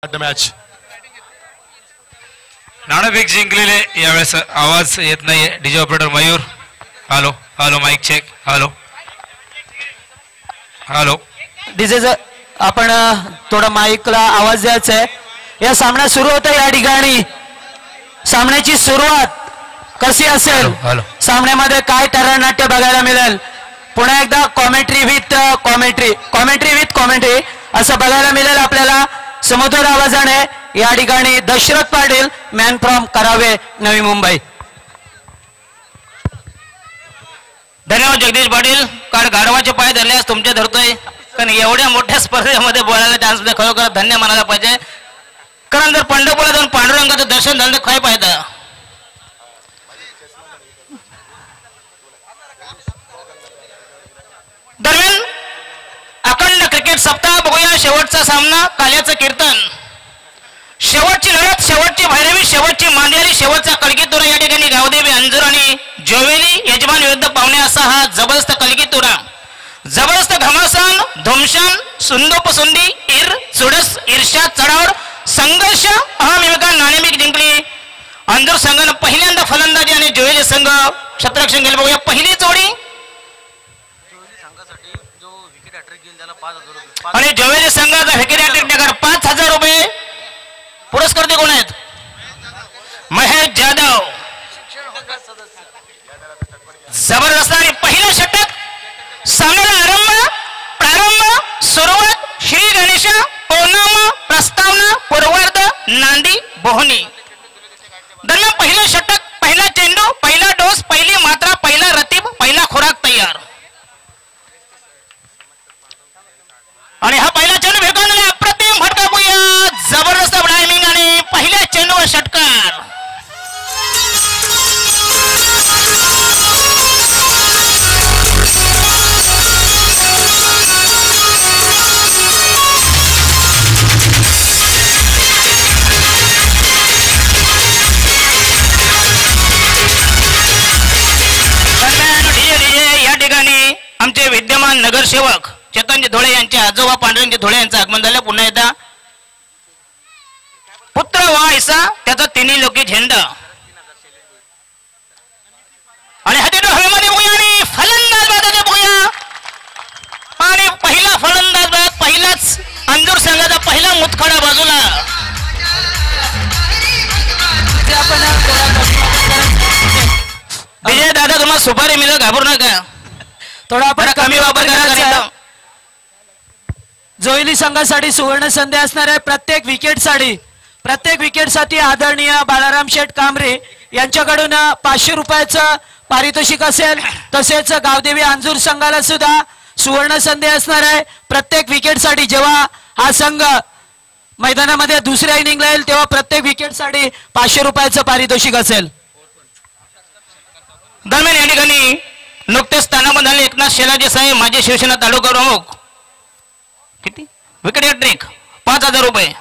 Match नाणेफेक जिंकलेले यावेळेस आवाज येत नाहीये. DJ operator Mayur. Hello hello mike check. Hello hello DJ आपण थोडा माईकला आवाज द्यायचा आहे. या सामना सुरू होता. या ठिकाणी सामन्याची सुरुवात कशी असेल, सामन्यामध्ये काय तरणाट्य बघायला मिळेल, पुन्हा एकदा कॉमेंट्री विथ कॉमेंट्री असं बघायला मिळेल आपल्याला समोर आवाजाने. या ठिकाणी दशरथ पाटील, मॅन फ्रॉम करावे, नवी मुंबई. धन्यवाद जगदीश पाटील. कारण गाढवाचे पाय धरल्यास तुमचे धरतोय. कारण एवढ्या मोठ्या स्पर्धेमध्ये बोलायला चान्स मध्ये खरोखर धन्य मानायला पाहिजे. कारण जर पंढरपूरला जाऊन पांडुरंगाचं दर्शन झालं तर काय फायदा. दरम्यान अखंड क्रिकेट सप्ताह बघूया. शेवटचा सामना, काल्याचं कीर्तन, शेवटची लढत, शेवटची भैरवी, शेवटची मांदियारी, शेवटचा कलगीतुरा. या ठिकाणी गावदेवी अंजूर आणि जोवेली यजमान विरुद्ध पाहुणे असा हा जबरदस्त कलगीतुरा. जबरदस्त घमासान, धुमशान, सुंदोपसुंदी, इर चुडस, ईर्ष्या, चढावड, संघर्ष, अहमिका नाणेफेक जिंकली. अंजूर संघानं पहिल्यांदा फलंदाजी आणि जोवेली संघ क्षेत्ररक्षण केले. बघूया पहिली जोडी. आणि जोवेली संघाचा विकेट हॅट्रिक 5,000 रुपये. पुरस्कर्ते कोण आहेत? महेश जाधव. जबरदस्त आणि पहिलं षटक. सामन्याला प्रारंभ, सुरुवात, श्री गणेश, ओनाम, प्रस्तावना, पूर्वार्ध, नांदी, बोहनी. दरम्यान पहिलं षटक, पहिला चेंडू, पहिला डोस, पहिली मात्रा, पहिला रतीब, पहिला खुराक तयार. आणि हा पहिला चेंडू फेकून अप्रतिम फटका. पाहूया जबरदस्त टायमिंग आणि पहिल्या चेंडूवर षटकार. या ठिकाणी आमचे विद्यमान नगरसेवक चेतनजी धोळे यांचे आजोबा पांडुरंगजी धोळे यांचं आगमन झालं. पुन्हा एकदा पुत्र वायसा त्याचा तिन्ही लोकी झेंडा. आणि हा चेंडू हवेमध्ये बघूया आणि फलंदाज बाजाचे बघूया. आणि पहिला फलंदाज बाद, पहिलाच अंजूर संघाचा पहिला मुतखडा बाजूला. विजय दादा तुम्हाला सुपारी मिळेल, घाबरू नका. थोडा आपण कमी वापर करा. जोईली संघासाठी सुवर्ण संधी असणार आहे. प्रत्येक विकेटसाठी आदरणीय बाळाराम शेठ कांबरे यांच्याकडून 500 रुपयाचं पारितोषिक असेल. तसेच गावदेवी अंजूर संघाला सुद्धा सुवर्ण संधी असणार आहे. प्रत्येक विकेटसाठी जेव्हा हा संघ मैदानामध्ये दुसऱ्या इनिंगला येईल तेव्हा प्रत्येक विकेटसाठी 500 रुपयाचं पारितोषिक असेल. दरम्यान या ठिकाणी नुकतेच स्थानापन्न झाले एकनाथ शेलाजी साहेब, माजी शिवसेना तालुका प्रमुख. किती विकेट हॅट्रिक 5,000 रुपये.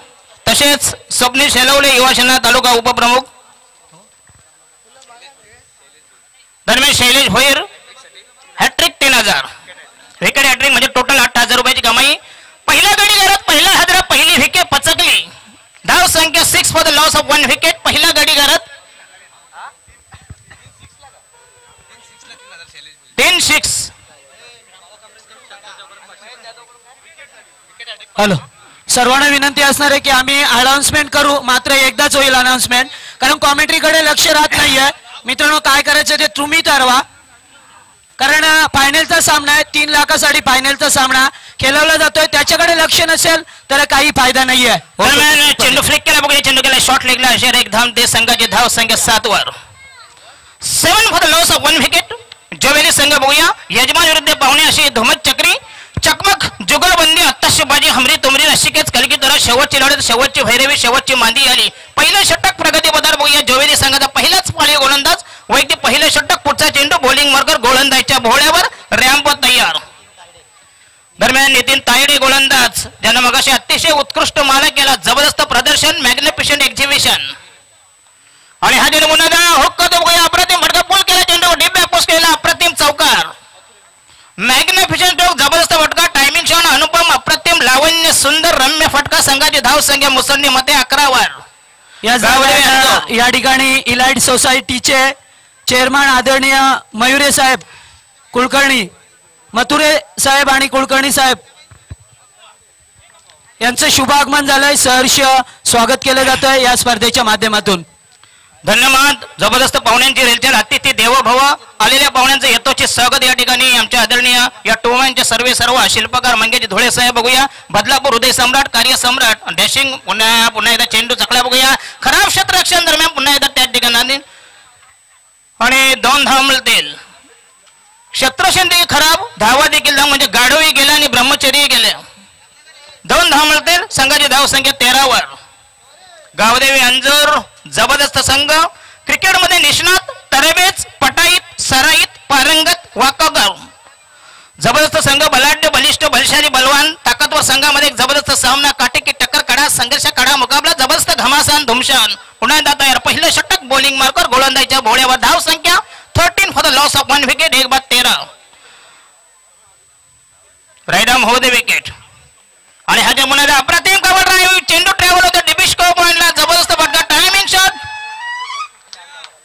तसेच स्वप्नील शेलवले युवा सेना तालुका उपप्रमुख. दरम्यान Shailesh Bhoir hat trick 3,000. Wicket hat trick म्हणजे टोटल 8,000 रुपयाची कमाई. पहिल्या गडी घरात पहिला हादरा, पहिली विकेट पचकली. धाव संख्या 6 for the loss of 1 wicket. पहिल्या गडी घरात 10-6. हॅलो, सर्वांना विनंती असणार आहे की आम्ही अनाउन्समेंट करू, मात्र एकदाच होईल अनाउन्समेंट, कारण कॉमेंट्रीकडे लक्ष राहत नाहीये. मित्रांनो, काय करायचं ते तुम्ही ठरवा, कारण फायनलचा सामना आहे. 3 लाखासाठी फायनलचा सामना खेळवला जातोय. त्याच्याकडे लक्ष नसेल तर काही फायदा नाहीये. दरम्यान चेंडू फ्लिक केला. बघूया चेंडू केला शॉर्ट लेगला. अशा एक धाम ते संघाची धाव संख्या 7 वर. 7 for the loss of 1 wicket. Joveli संघ बघूया यजमान विरुद्ध पाहुणे अशी धुमत चक्री, चकमक, जुगलबंदी, अत्ताशबाजी, हमरी तुमरी, रशिकेच कलगीतुरा. शेवटची लढत, शेवटची भैरवी, शेवटची मांदी आली. पहिलं षटक प्रगती पदार. बघूया जोवेली संघाचा पहिलाच पाळी गोलंदाज. वैयक्तिक पहिलं षटक, पुढचा चेंडू, बॉलिंग मार्कर, गोलंदाजच्या भोवळ्यावर, रॅम्प तयार. दरम्यान नितीन तायडे गोलंदाज, ज्यानं मगाशी अतिशय उत्कृष्ट मालक केला. जबरदस्त प्रदर्शन, मॅग्निफिशंट एक्झिबिशन. आणि हा चेंडू पुन्हा हुक्क तो बघूया. अप्रतिम फटका, पूल केला चेंडू, डीप बॅक पोस्ट केला, अप्रतिम चौकार, मॅग्निफिशंट, जबरदस्त फटका, टायमिंग शॉट, अनुपम अप्रतिम लावण्य सुंदर रम्य फटका संघाची धाव संख्या मुसंडी मते 11 वर. या ठिकाणी इलाइट सोसायटीचे चेअरमन आदरणीय मयुरे साहेब कुलकर्णी, मथुरे साहेब आणि कुलकर्णी साहेब यांचं शुभ आगमन झालंय. सहर्ष स्वागत केलं जातंय या स्पर्धेच्या माध्यमातून. धन्यवाद. जबरदस्त पाहुण्यांची रेलचेल अतिथी देवोभव आलेल्या पाहुण्यांचं यथोचित स्वागत या ठिकाणी आमच्या आदरणीय या टोमॅनचे सर्व शिल्पकार मंगेश धुळे साहेब बघूया. बदलापूर हृदय सम्राट कार्य सम्राट डॅशिंग पुन्हा एकदा चेंडू चकला बघूया. खराब क्षेत्ररक्षण दरम्यान पुन्हा एकदा त्याच ठिकाणी आणि 2 धावा मिळतील. क्षेत्ररक्षण देखील खराब, धावा देखील म्हणजे गाढवही गेला आणि ब्रह्मचर्यही गेले. 2 धावा मिळतील. संघाची धाव संख्या 13 वर. गावदेवी अंजूर जबरदस्त संघ क्रिकेटमध्ये निष्णात, तरबेज, पटाईत, सराईत, पारंगत, वाकगाव. जबरदस्त संघ बलाढ्य, बलिष्ठ, बलशाली, बलवान, ताकदवर संघामध्ये एक जबरदस्त सामना, काटेकी टक्कर, कडा संघर्ष, कडा मुकाबला, जबरदस्त घमासान, धुमशान. पुन्हा एकदा तयार. पहिलं षटक बॉलिंग मार्कर गोलंदाजीच्या भोवळ्यावर. धाव संख्या 13 for the loss of 1 wicket. 1 बाद 13. रायडम हो दे विकेट. आणि ह्याच्या मुलाला अप्रतिम कव्हर ड्राईव्ह, चेंडू ट्रॅव्हल होतो डिबिस्को पॉइंटला. जबरदस्त फटका, टायमिंग शॉट.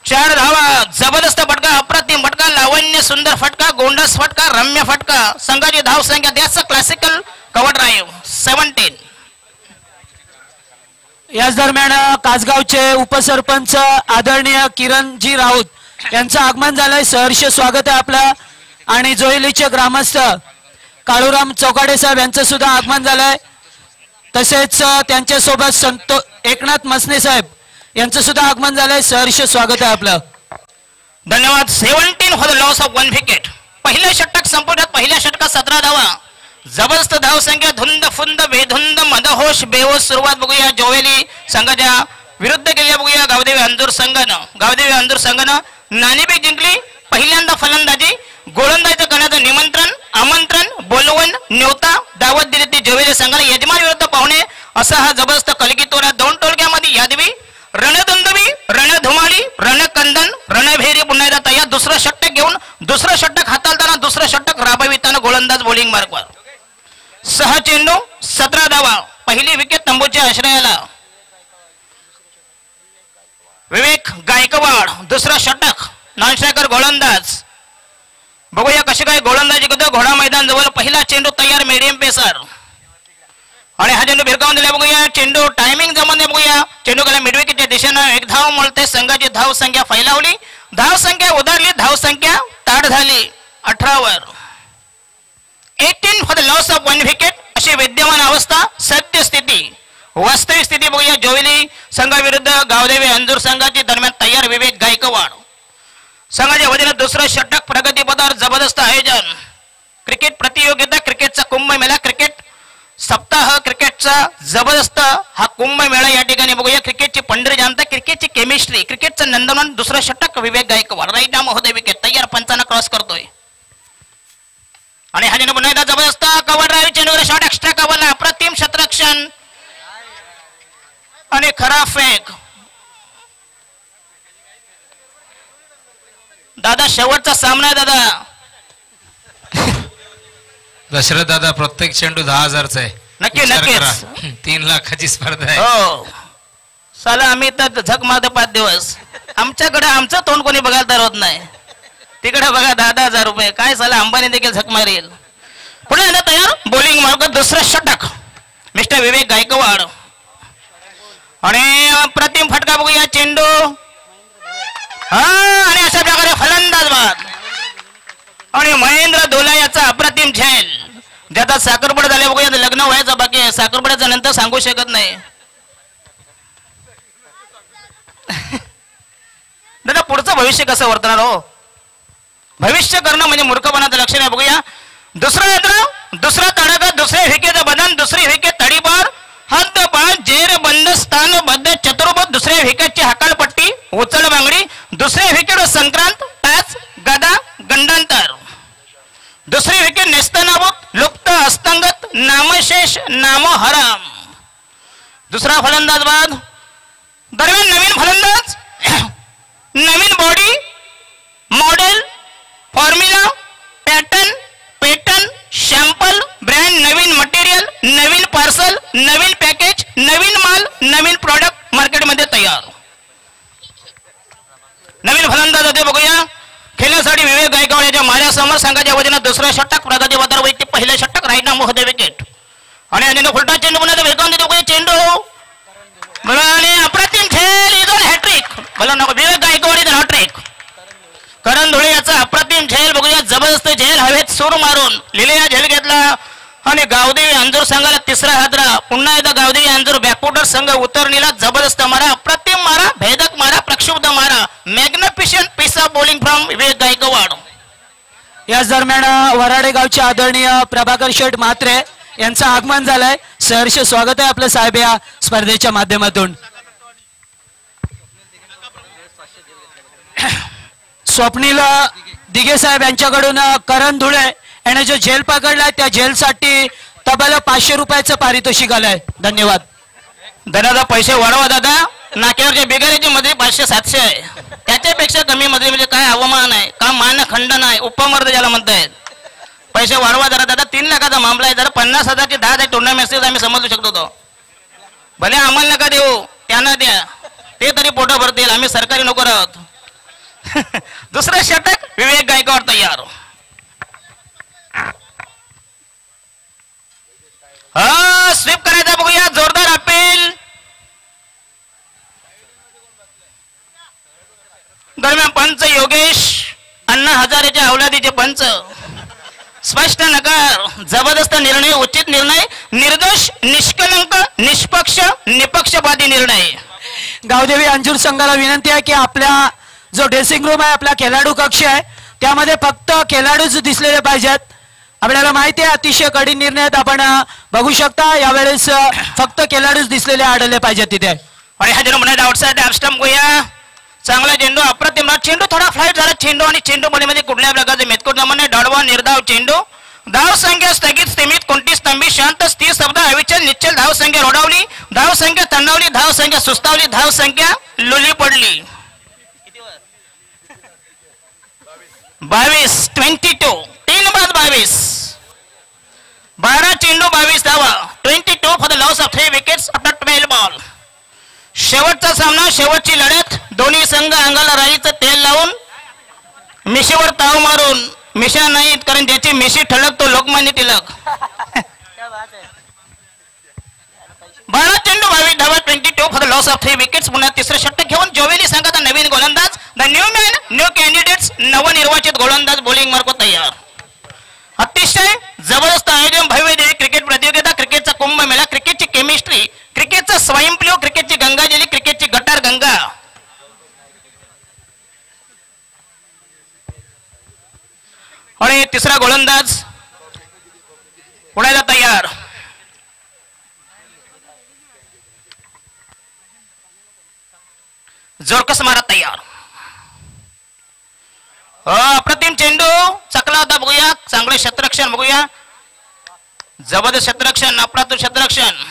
4 धावा. जबरदस्त फटका, अप्रतिम फटका, लावण्य सुंदर फटका, गोंडस फटका, रम्य फटका. संघाची धाव संख्या द्याच क्लासिकल कव्हर ड्राईव्ह 17. याच दरम्यान कासगावचे उपसरपंच आदरणीय किरणजी राऊत यांचं आगमन झालंय. सहर्ष स्वागत आहे आपलं. आणि जोईलीचे ग्रामस्थ काळूराम चौकाडे साहेब यांचं सुद्धा आगमन झालंय. तसेच त्यांच्यासोबत एकनाथ मसने साहेब यांचं सुद्धा आगमन झालंय. सहर्ष स्वागत आहे आपलं. धन्यवाद. 17 for the loss of 1 wicket. पहिलं षटक संपवण्यात पहिल्या षटकात 17 धावा. जबरदस्त धाव संख्या, धुंद फुंद बेधुंद मदहोश बेहोश. सुरुवात बघूया जोवेली संघाच्या विरुद्ध केली बघूया गावदेवी अंजूर संघानं नाणेफेक जिंकली. पहिल्यांदा फलंदाजी, गोलंदाजी करण्याचं निमंत्रण, आमंत्रण, बोलवण, न्योता, दावत दिली ती जोवेली संघाने. यजमान विरुद्ध पाहुणे असा हा जबरदस्त कलगीतोरा. 2 टोलक्यामध्ये यादवी, रणदुंदवी, रणधुमाळी, रणकंदन, रणभेरी. पुन्हा एकदा तयार. दुसरं षटक घेऊन दुसरं षटक हाताळताना दुसरं षटक राबविताना गोलंदाज बॉलिंग मार्कवर. 6 चेंडू 17 धावा. पहिली विकेट तंबूच्या आश्रयाला. विवेक गायकवाड. दुसरं षटक नॉन स्ट्रायकर गोलंदाज. बघूया कशी काय गोलंदाजी करतो. घोडा मैदान जवळ. पहिला चेंडू तयार, मीडियम पेसर. आणि हा चेंडू भिरकावून दिला बघूया. चेंडू टायमिंग जमवणे बघूया. चेंडू गेला मिडविकेटच्या दिशेनं. 1 धाव मिळते. संघाची धाव संख्या फैलावली. धाव संख्या उधारली. धाव संख्या ताड झाली 18 वर. 18 for the loss of 1 wicket. अशी विद्यमान अवस्था, सत्य स्थिती, वास्तविक स्थिती बघूया. जोवेली संघाविरुद्ध गावदेवी अंजूर संघाची दरम्यान तयार. विवेक गायकवाड. संघाच्या वतीनं दुसरं षटक प्रगतीपथावर. जबरदस्त आयोजन. क्रिकेट प्रतियोगिता, क्रिकेटचा कुंभमेळा, क्रिकेट सप्ताह, क्रिकेटचा जबरदस्त हा कुंभमेळा या ठिकाणी बघूया. क्रिकेटची पंढरी जानता, क्रिकेटची केमिस्ट्री, क्रिकेटचं नंदनवन. दुसरं षटक विवेक गायकवाड. राईट आर्म होते विकेट. तयार. 5 क्रॉस करतोय. आणि हा चेंडू पुन्हा एकदा जबरदस्त कव्हर ड्राईव्ह. चेंडूवर शॉट एक्स्ट्रा कव्हरला. अप्रतिम क्षेत्ररक्षण आणि खराब फेक. दादा शेवटचा सामना आहे दादा. दशरथ दादा, प्रत्येक चेंडू 10,000चा आहे. नक्कीच 3 लाखाची स्पर्धा आहे. हो साला आम्ही तर झक मारतो 5 दिवस. आमच्याकडे आमचं तोंड कोणी बघायला तर होत नाही. तिकडे बघा 10,000 रुपये. काय साला अंबानी देखील झक मारेल. पुढे येणार तयार. बॉलिंग मार्ग. दुसरं षटक मिस्टर विवेक गायकवाड. आणि अप्रतिम फटका बघूया. चेंडू आणि अशा प्रकारे फलंदाज बाद. आणि महेंद्र दोला याचा अप्रतिम झेल. ज्याचा साखरपुडा झाले बघूया. लग्न व्हायचं बाकी आहे. साखरपुड्याच्या नंतर सांगू शकत नाही दादा. पुढचं भविष्य कसं वर्तणार हो. भविष्य करणं म्हणजे मूर्खपणाचं लक्षण आहे. बघूया. दुसरा यंत्र, दुसरा तडाखा, दुसऱ्या विकेट बदन, दुसरी विकेट तडीपार, हद्द पार, जेर बंद, स्थान बद्ध, चतुर्भुज. दुसऱ्या विकेटची हकालपट्टी, उचल बांगडी. दुसऱ्या विकेट संक्रांत, टॅच, गदा, गंडांतर. दुसरी विकेट नेस्तनाबूत, लुप्त, हस्तंगत, नामशेष, नामहराम. दुसरा फलंदाज बाद. दरम्यान नवीन फलंदाज, नवीन body, model, formula, pattern, pattern, sample, brand, नवीन मटेरियल, समोर संघाच्या वतीनं दुसरं षटक प्रगती बदर वैती पहिलं षटक राईट ना मोहदय विकेट आणि अजून फुलटा चेंडू पुन्हा वेगळून देतो चेंडू बोला आणि अप्रतिम झेल इथून हॅट्रिक बोला नको विवेक गायकवाड इथून हॅट्रिक करण धुळे याचा अप्रतिम झेल बघूया जबरदस्त झेल हवेत सूर मारून लिलेला झेल घेतला आणि गावदेवी अंजूर संघाला तिसरा हादरा पुन्हा एकदा गावदेवी अंजूर बॅकफुटर संघ उतरणीला जबरदस्त मारा अप्रतिम मारा भेदक मारा प्रक्षुब्ध मारा मॅग्निफिशियंट पीस ऑफ बॉलिंग फ्रॉम विवेक गायकवाड याच दरम्यान वराडे गावचे आदरणीय प्रभाकर शेठ म्हात्रे यांचं आगमन झालंय सहर्ष स्वागत आहे आपलं साहेब या स्पर्धेच्या माध्यमातून स्वप्नील दिघे साहेब यांच्याकडून करण धुळे याने जो झेल पकडलाय त्या झेलसाठी तब्बल 500 रुपयाचं पारितोषिक आलंय धन्यवाद दादा पैसे वाढवा दादा नाक्यावरच्या बिगारीची मध्ये 500-700 आहे त्याच्यापेक्षा कमी मध्ये म्हणजे काय अवमान आहे का मानखंडन आहे उपमर्द ज्याला म्हणतायत पैसे वाढवा जरा दादा 3 लाखाचा मामला आहे जरा 50,000चे 10 टुर्नामेंट आम्ही समजू शकतो तो भले आम्हाला नका देऊ त्यांना द्या ते तरी पोटं भरतील आम्ही सरकारी नोकर आहोत दुसरं षटक विवेक गायकवाड तयार हा स्वीप करायचा बघूया जोरदार अपील दरम्यान पंच योगेश अण्णा हजारेच्या अवलादीचे पंच स्पष्ट नकार जबरदस्त निर्णय उचित निर्णय निर्दोष निष्कलंक निष्पक्ष निपक्षपाती निर्णय गावदेवी अंजूर संघाला विनंती आहे की आपल्या जो ड्रेसिंग रूम आहे आपला खेळाडू कक्ष आहे त्यामध्ये फक्त खेळाडूच दिसलेले पाहिजेत आपल्याला माहिती आहे अतिशय कठीण निर्णयात आपण बघू शकता यावेळेस फक्त खेळाडूच दिसलेले आढळले पाहिजेत तिथे आणि हा जन्म आउटसाइड ॲपस्टम्प गोया चांगला चेंडू अप्रतिम चेंडू थोडा फ्लाईट झाला चेंडू आणि चेंडू मध्ये कुठल्या प्रकारचे मेतकूट नमुने डडवा निर्धाव चेंडू धाव संख्या स्थगित स्थिमित कोणती स्तंभी शांत स्थिर शब्द अविचल निश्चल धाव संख्या रोडावली धाव संख्या तंडावली धाव संख्या सुस्तावली धाव संख्या लुली पडली 22 22 3 बाद 22 12 चेंडू 22 धावा 22 for the loss of 3 wickets after 12 ball शेवटचा सामना शेवटची लढत दोन्ही संघ अंगाला राईचं तेल लावून मिशीवर ताव मारून मिशा नाहीत कारण ज्याची मिशी ठळक तो लोकमान्य टिळक 12 चेंडू 22 धावा 22 for the loss of 3 wickets पुन्हा तिसरं षटक घेऊन जोवेली संघाचा नवीन गोलंदाज the new man new candidates नवनिर्वाचित गोलंदाज बॉलिंग मार्को तयार अतिशय जबरदस्त आयोजन भव्य देवी क्रिकेट प्रतियोगिता क्रिकेटचा कुंभमेळा क्रिकेटची केमिस्ट्री क्रिकेटचा स्वाईन फ्लू क्रिकेटची गंगाजली क्रिकेटची गटार गंगा आणि तिसरा गोलंदाज पुण्याला तयार जोरकस मारा तयार अप्रतिम चेंडू चकला होता बघूया चांगले क्षेत्ररक्षण बघूया जबरदस्त क्षेत्ररक्षण अप्रतिम क्षेत्ररक्षण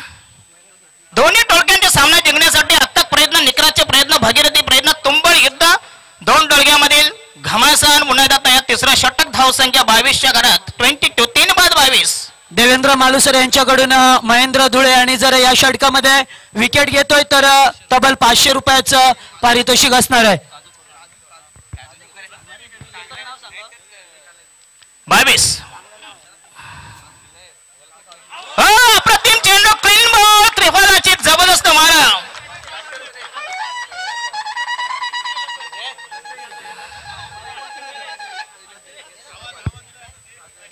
दोन्ही टोळक्यांचे सामना जिंकण्यासाठी अथक प्रयत्न निकराचे प्रयत्न भगीरथी प्रयत्न तुंबळ युद्ध दोन टोळक्यामधील घमासान पुन्हा तयार तिसरा षटक धाव संख्या 22च्या घरात 22 3 बाद 22 देवेंद्र मालुसरे यांच्याकडून महेंद्र धुळे आणि जर या षटकामध्ये विकेट घेतोय तर तब्बल 500 रुपयाचं पारितोषिक असणार आहे 22 अप्रतिम चेंडू क्लीन बॉल त्रिफलाची जबरदस्त मारा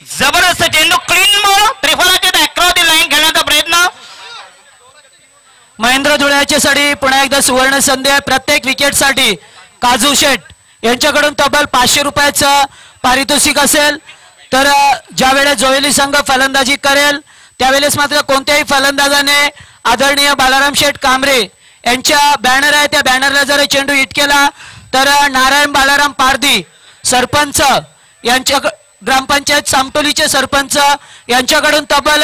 जबरदस्त चेंडू क्लीन बॉल त्रिफलाची अक्रॉस दी लाईन खेळण्याचा प्रयत्न महेंद्र धुळ्याच्यासाठी पुन्हा एकदा सुवर्ण संधी आहे प्रत्येक विकेटसाठी काजू शेठ यांच्याकडून तब्बल 500 रुपयाचं पारितोषिक असेल तर ज्या वेळेस जोवेली संघ फलंदाजी करेल त्यावेळेस मात्र कोणत्याही फलंदाजाने आदरणीय बालाराम शेठ कांबरे यांच्या बॅनर आहे त्या बॅनरला जर चेंडू हिट केला तर नारायण बालाराम पारधी सरपंच यांच्या ग्रामपंचायत सामटोलीचे सरपंच यांच्याकडून तब्बल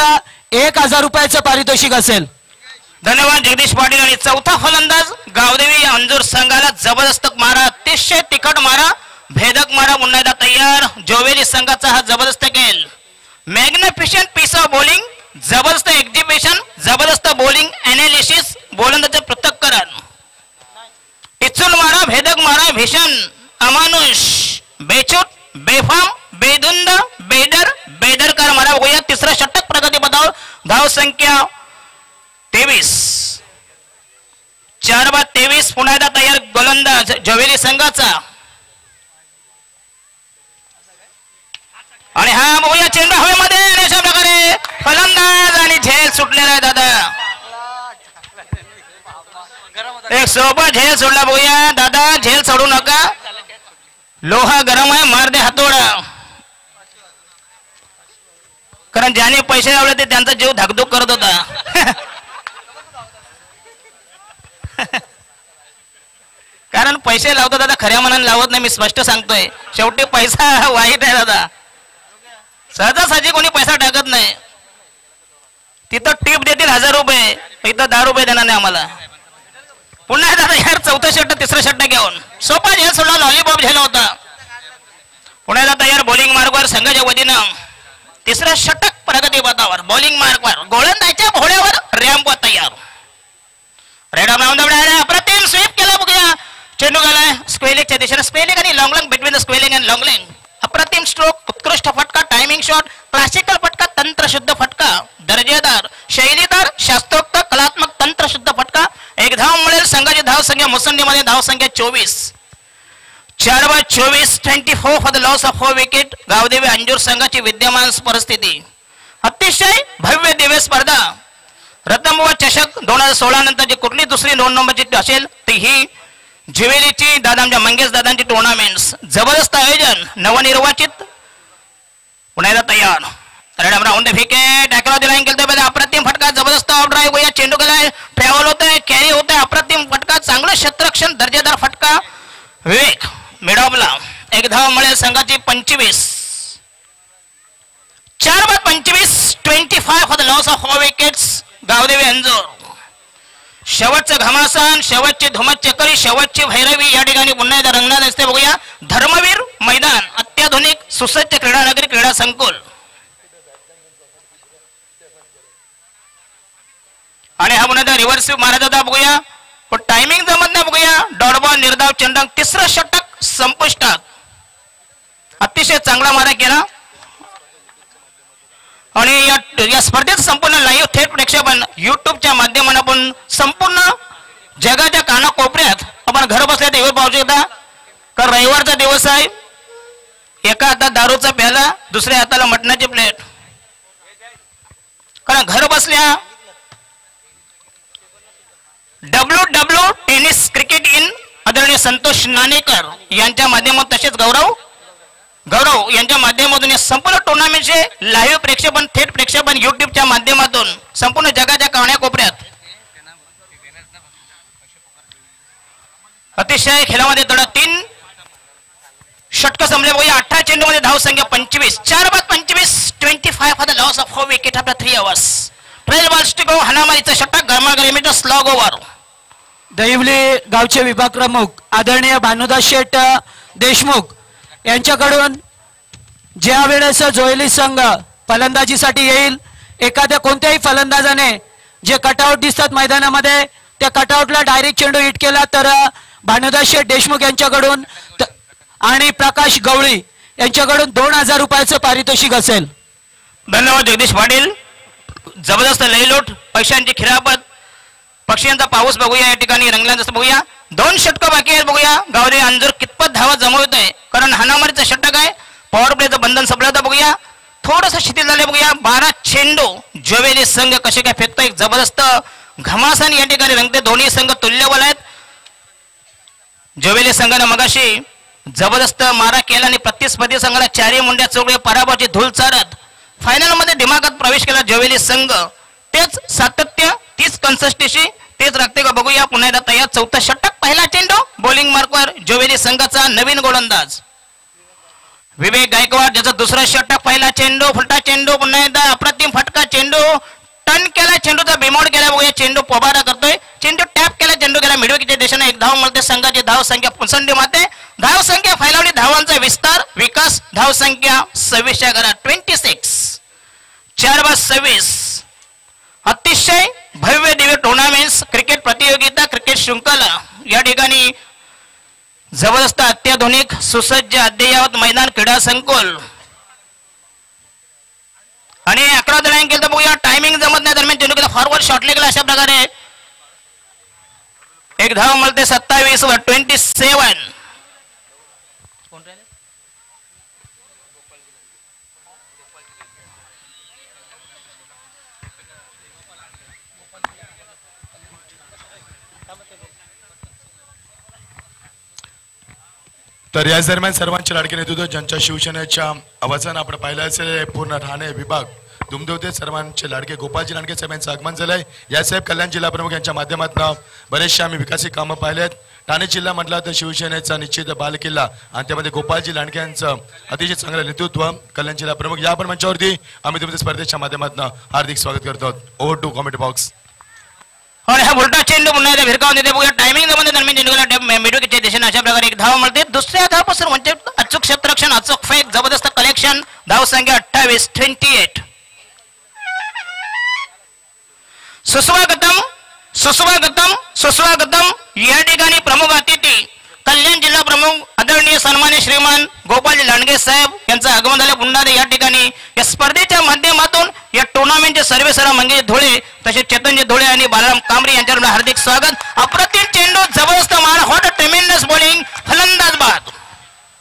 1000 रुपयाचं पारितोषिक असेल धन्यवाद जगदीश पाटील आणि चौथा फलंदाज गावदेवी अंजूर संघाला जबरदस्त मारा अतिशय तिखट मारा भेदक मारा पुन्हा एकदा तयार जोवेली संघाचा हा जबरदस्त खेळ मॅग्निफिशियंट पीस ऑफ बॉलिंग जबरदस्त एक्झिबिशन जबरदस्त बॉलिंग अनालिसिस गोलंदाज पृथक्करण इचून मारा भेदक मारा भीषण अमानुष बेछूट बेफाम बेधुंद बेदरकार मारा बघूया तिसरं षटक प्रगती पदावर धाव संख्या 23 4/23 पुन्हा एकदा तयार गोलंदाज ज्वेली संघाचा आणि हा बघूया चेंडू हवेमध्ये अशा प्रकारे फलंदाज आणि झेल सुटलेला आहे दादा एक सोबत झेल सोडला बघूया दादा झेल सोडू नका लोहा गरम आहे मार दे हातोडा कारण ज्याने पैसे लावले ते त्यांचा जीव धाकधूक करत होता कारण पैसे लावतो दादा खऱ्या मनाने लावत नाही मी स्पष्ट सांगतोय शेवटी पैसा वाईट आहे दादा सहजासहजी कोणी पैसा टाकत नाही तिथं टिप देतील 1000 रुपये इथं 10 रुपये देणार नाही आम्हाला पुन्हा दादा यार चौथं षटक तिसरं षटक घेऊन सोपा झेल सोडला लॉलीपॉप झेल होता पुन्हा एकदा तयार बॉलिंग मार्गवर संघाच्या वतीनं तिसरं षटक प्रगती पथावर बॉलिंग मार्गवर गोलंदाजाच्या घोड्यावर रॅम्प तयार रेड अप्रतिम स्वीप केला बघूया चेंडू गेलाय स्क्वेलिंगच्या दिशेने स्पेलिंग आणि long long between the square leg and long leg अप्रतिम स्ट्रोक उत्कृष्ट फटका टायमिंग शॉट क्लासिकल फटका तंत्रशुद्ध फटका दर्जेदार शैलीदार शास्त्रोक्त कलात्मक तंत्रशुद्ध फटका एक धाव मिळेल संघाची धाव संख्या मुसंडीमध्ये धाव संख्या 24 4/24 24 for the loss of 4 wicket Gavdevi Anjur संघाची विद्यमान परिस्थिती अतिशय भव्य दिव्य स्पर्धा रत्नबुवा चषक 2016 नंतर जी कुठली दुसरी 2 नंबरची असेल ती ही ज्वेलीची दादांच्या मंगेश दादांची टुर्नामेंट्स जबरदस्त आयोजन नवनिर्वाचित पुन्हा एकदा तयार रेड राऊंड विकेट अकरा दिला केलं अप्रतिम फटका जबरदस्त आउट ड्राईव्ह या चेंडू गेलाय ट्रॅव्हल होत आहे कॅरी होत आहे अप्रतिम फटका चांगलं क्षेत्ररक्षण दर्जेदार फटका विवेक मिडॉबला एक धाव मिळेल संघाची 25 4/25 25 for the loss of 4 wickets Gavdevi Anjur शेवटचं घमासान शेवटची धुमत चक्री शेवटची भैरवी या ठिकाणी पुन्हा एकदा रंगणार असते बघूया धर्मवीर मैदान अत्याधुनिक सुसज्ज क्रीडानगरी क्रीडा संकुल आणि हा पुन्हा रिव्हर्स मारत होता बघूया पण टायमिंग जमत नाही बघूया डॉट बॉल निर्धाव चंडक तिसरं षटक संपुष्टात अतिशय चांगला मारा केला आणि या स्पर्धेत संपूर्ण लाईव्ह थेट प्रेक्षेपण युट्यूबच्या माध्यमातून संपूर्ण जगाच्या कानाकोपऱ्यात आपण घर बसल्या टीव्हीवर पाहू शकता कारण रविवारचा दिवस आहे एका हातात दारूचा प्याला दुसऱ्या हाताला मटणाची प्लेट कारण घर बसल्या WW टेनिस क्रिकेट इन आदरणीय संतोष नाणेकर यांच्या माध्यमातून तसेच गौरव यांच्या माध्यमातून या संपूर्ण टुर्नामेंटचे लाईव्ह प्रेक्षेपण थेट प्रेक्षेपण युट्यूबच्या माध्यमातून संपूर्ण जगाच्या कानाकोपऱ्यात अतिशय खेळामध्ये थोडा 3 षटक संपले बघूया 18 चेंडू मध्ये धाव संख्या 25 4/25 25 for the loss of 4 wicket after 3 overs trail ball स्टिको हाणामारीचा षटक गरमागरमीचा स्लॉग ओव्हर दहिवली गावचे विभाग प्रमुख आदरणीय भानुदास शेठ देशमुख यांच्याकडून ज्या वेळेस जोयली संघ फलंदाजीसाठी येईल एखाद्या कोणत्याही फलंदाजाने जे कटआउट दिसतात मैदानामध्ये त्या कटआउटला डायरेक्ट चेंडू हिट केला तर भानुदास शेठ देशमुख यांच्याकडून आणि प्रकाश गवळी यांच्याकडून 2000 रुपयाचं पारितोषिक असेल. धन्यवाद जगदीश पाटील. जबरदस्त लयलोट पैशांची खिरापत पक्षीयांचा पाऊस बघूया या ठिकाणी रंगला जसं बघूया 2 षटक बाकी आहेत बघूया गावदेवी अंजूर कितपत धावा जमवत आहे कारण हाणामारीचं षटक आहे पॉवर प्लेचं बंधन संपलं होतं बघूया थोडंसं शिथिल झाले बघूया 12 चेंडू ज्वेली संघ कसे काय फेकतो एक जबरदस्त घमासान या ठिकाणी रंगते दोन्ही संघ तुल्यबल आहेत. ज्वेली संघाने मगाशी जबरदस्त मारा केला आणि प्रतिस्पर्धी संघाला 4 मुंड्या चौकडे पराभवाची धूल चारत फायनल मध्ये दिमागात प्रवेश केला ज्वेली संघ तेच सातत्य तीच कन्सिस्टन्सी तेच राखते का बघूया पुन्हा एकदा तयार 4थं षटक पहिला चेंडू बॉलिंग मार्कवर ज्वेली संघाचा नवीन गोलंदाज विवेक गायकवाड ज्याचा 2रं षटक पहिला चेंडू फुलटा चेंडू पुन्हा एकदा अप्रतिम फटका चेंडू टर्न केला चेंडूचा बिमोड केला बघूया चेंडू पोबारा करतोय चेंडू टॅप केला चेंडू केला मिडविकेटच्या दिशेने 1 धाव मिळते संघाची धाव संख्या पुसंडी माते धाव संख्या फैलावली धावांचा विस्तार विकास धाव संख्या 26 च्या घरात 26 4/26 अतिशय भव्य दिव्य टुर्नामेंट्स क्रिकेट प्रतियोगिता क्रिकेट शृंखला या ठिकाणी जबरदस्त अत्याधुनिक सुसज्ज अद्ययावत मैदान क्रीडा संकुल आणि 11 लाईन केलं तर बघूया टायमिंग जमत नाही दरम्यान चेंडू केला फॉरवर्ड शॉट लेगला अशा प्रकारे एक धाव मिळते 27 वर 27. तर याच दरम्यान सर्वांचे लाडके नेतृत्व ज्यांच्या शिवसेनेच्या आवाजानं आपण पाहिलं असेल पूर्ण ठाणे विभाग दुमदुमते सर्वांचे लाडके गोपालजी लांडगे साहेब यांचं आगमन झालंय. यासाहेब कल्याण जिल्हा प्रमुख यांच्या माध्यमातून बरेचसे आम्ही विकासी कामं पाहिलेत. ठाणे जिल्हा म्हटला तर शिवसेनेचा निश्चित बालकिल्ला आणि त्यामध्ये गोपालजी लांडगे यांचं अतिशय चांगलं नेतृत्व कल्याण जिल्हा प्रमुख या पण मंचावरती आम्ही तुमच्या स्पर्धेच्या माध्यमातून हार्दिक स्वागत करतो. Over to comment box. और हा उलटा चेंडू पुन्हा एकदा भिरकावून देते बघूया टायमिंग जमध्ये दरम्यान चेंडूला मिडविकेटच्या दिशेने अशा प्रकारे एक धाव मिळते. दुसऱ्या धावपासून म्हणजे अचूक क्षेत्ररक्षण अचूक फेक जबरदस्त कलेक्शन धाव संख्या 28-28. सुस्वागतम सुस्वागतम सुस्वागतम या ठिकाणी प्रमुख अतिथी कल्याण जिल्हा प्रमुख आदरणीय सन्मान्य श्रीमान गोपालजी लांडगे साहेब यांचं आगमन झालं. पुन्हा या ठिकाणी या स्पर्धेच्या माध्यमातून या टुर्नामेंटचे सर्वेसर्वा मंगेश धुळे तसेच चेतनजी धुळे आणि बालराम कांबरे यांच्याकडून हार्दिक स्वागत. अप्रतिम चेंडू जबरदस्त मार हॉट ट्रेमेंडस बॉलिंग फलंदाज बाद.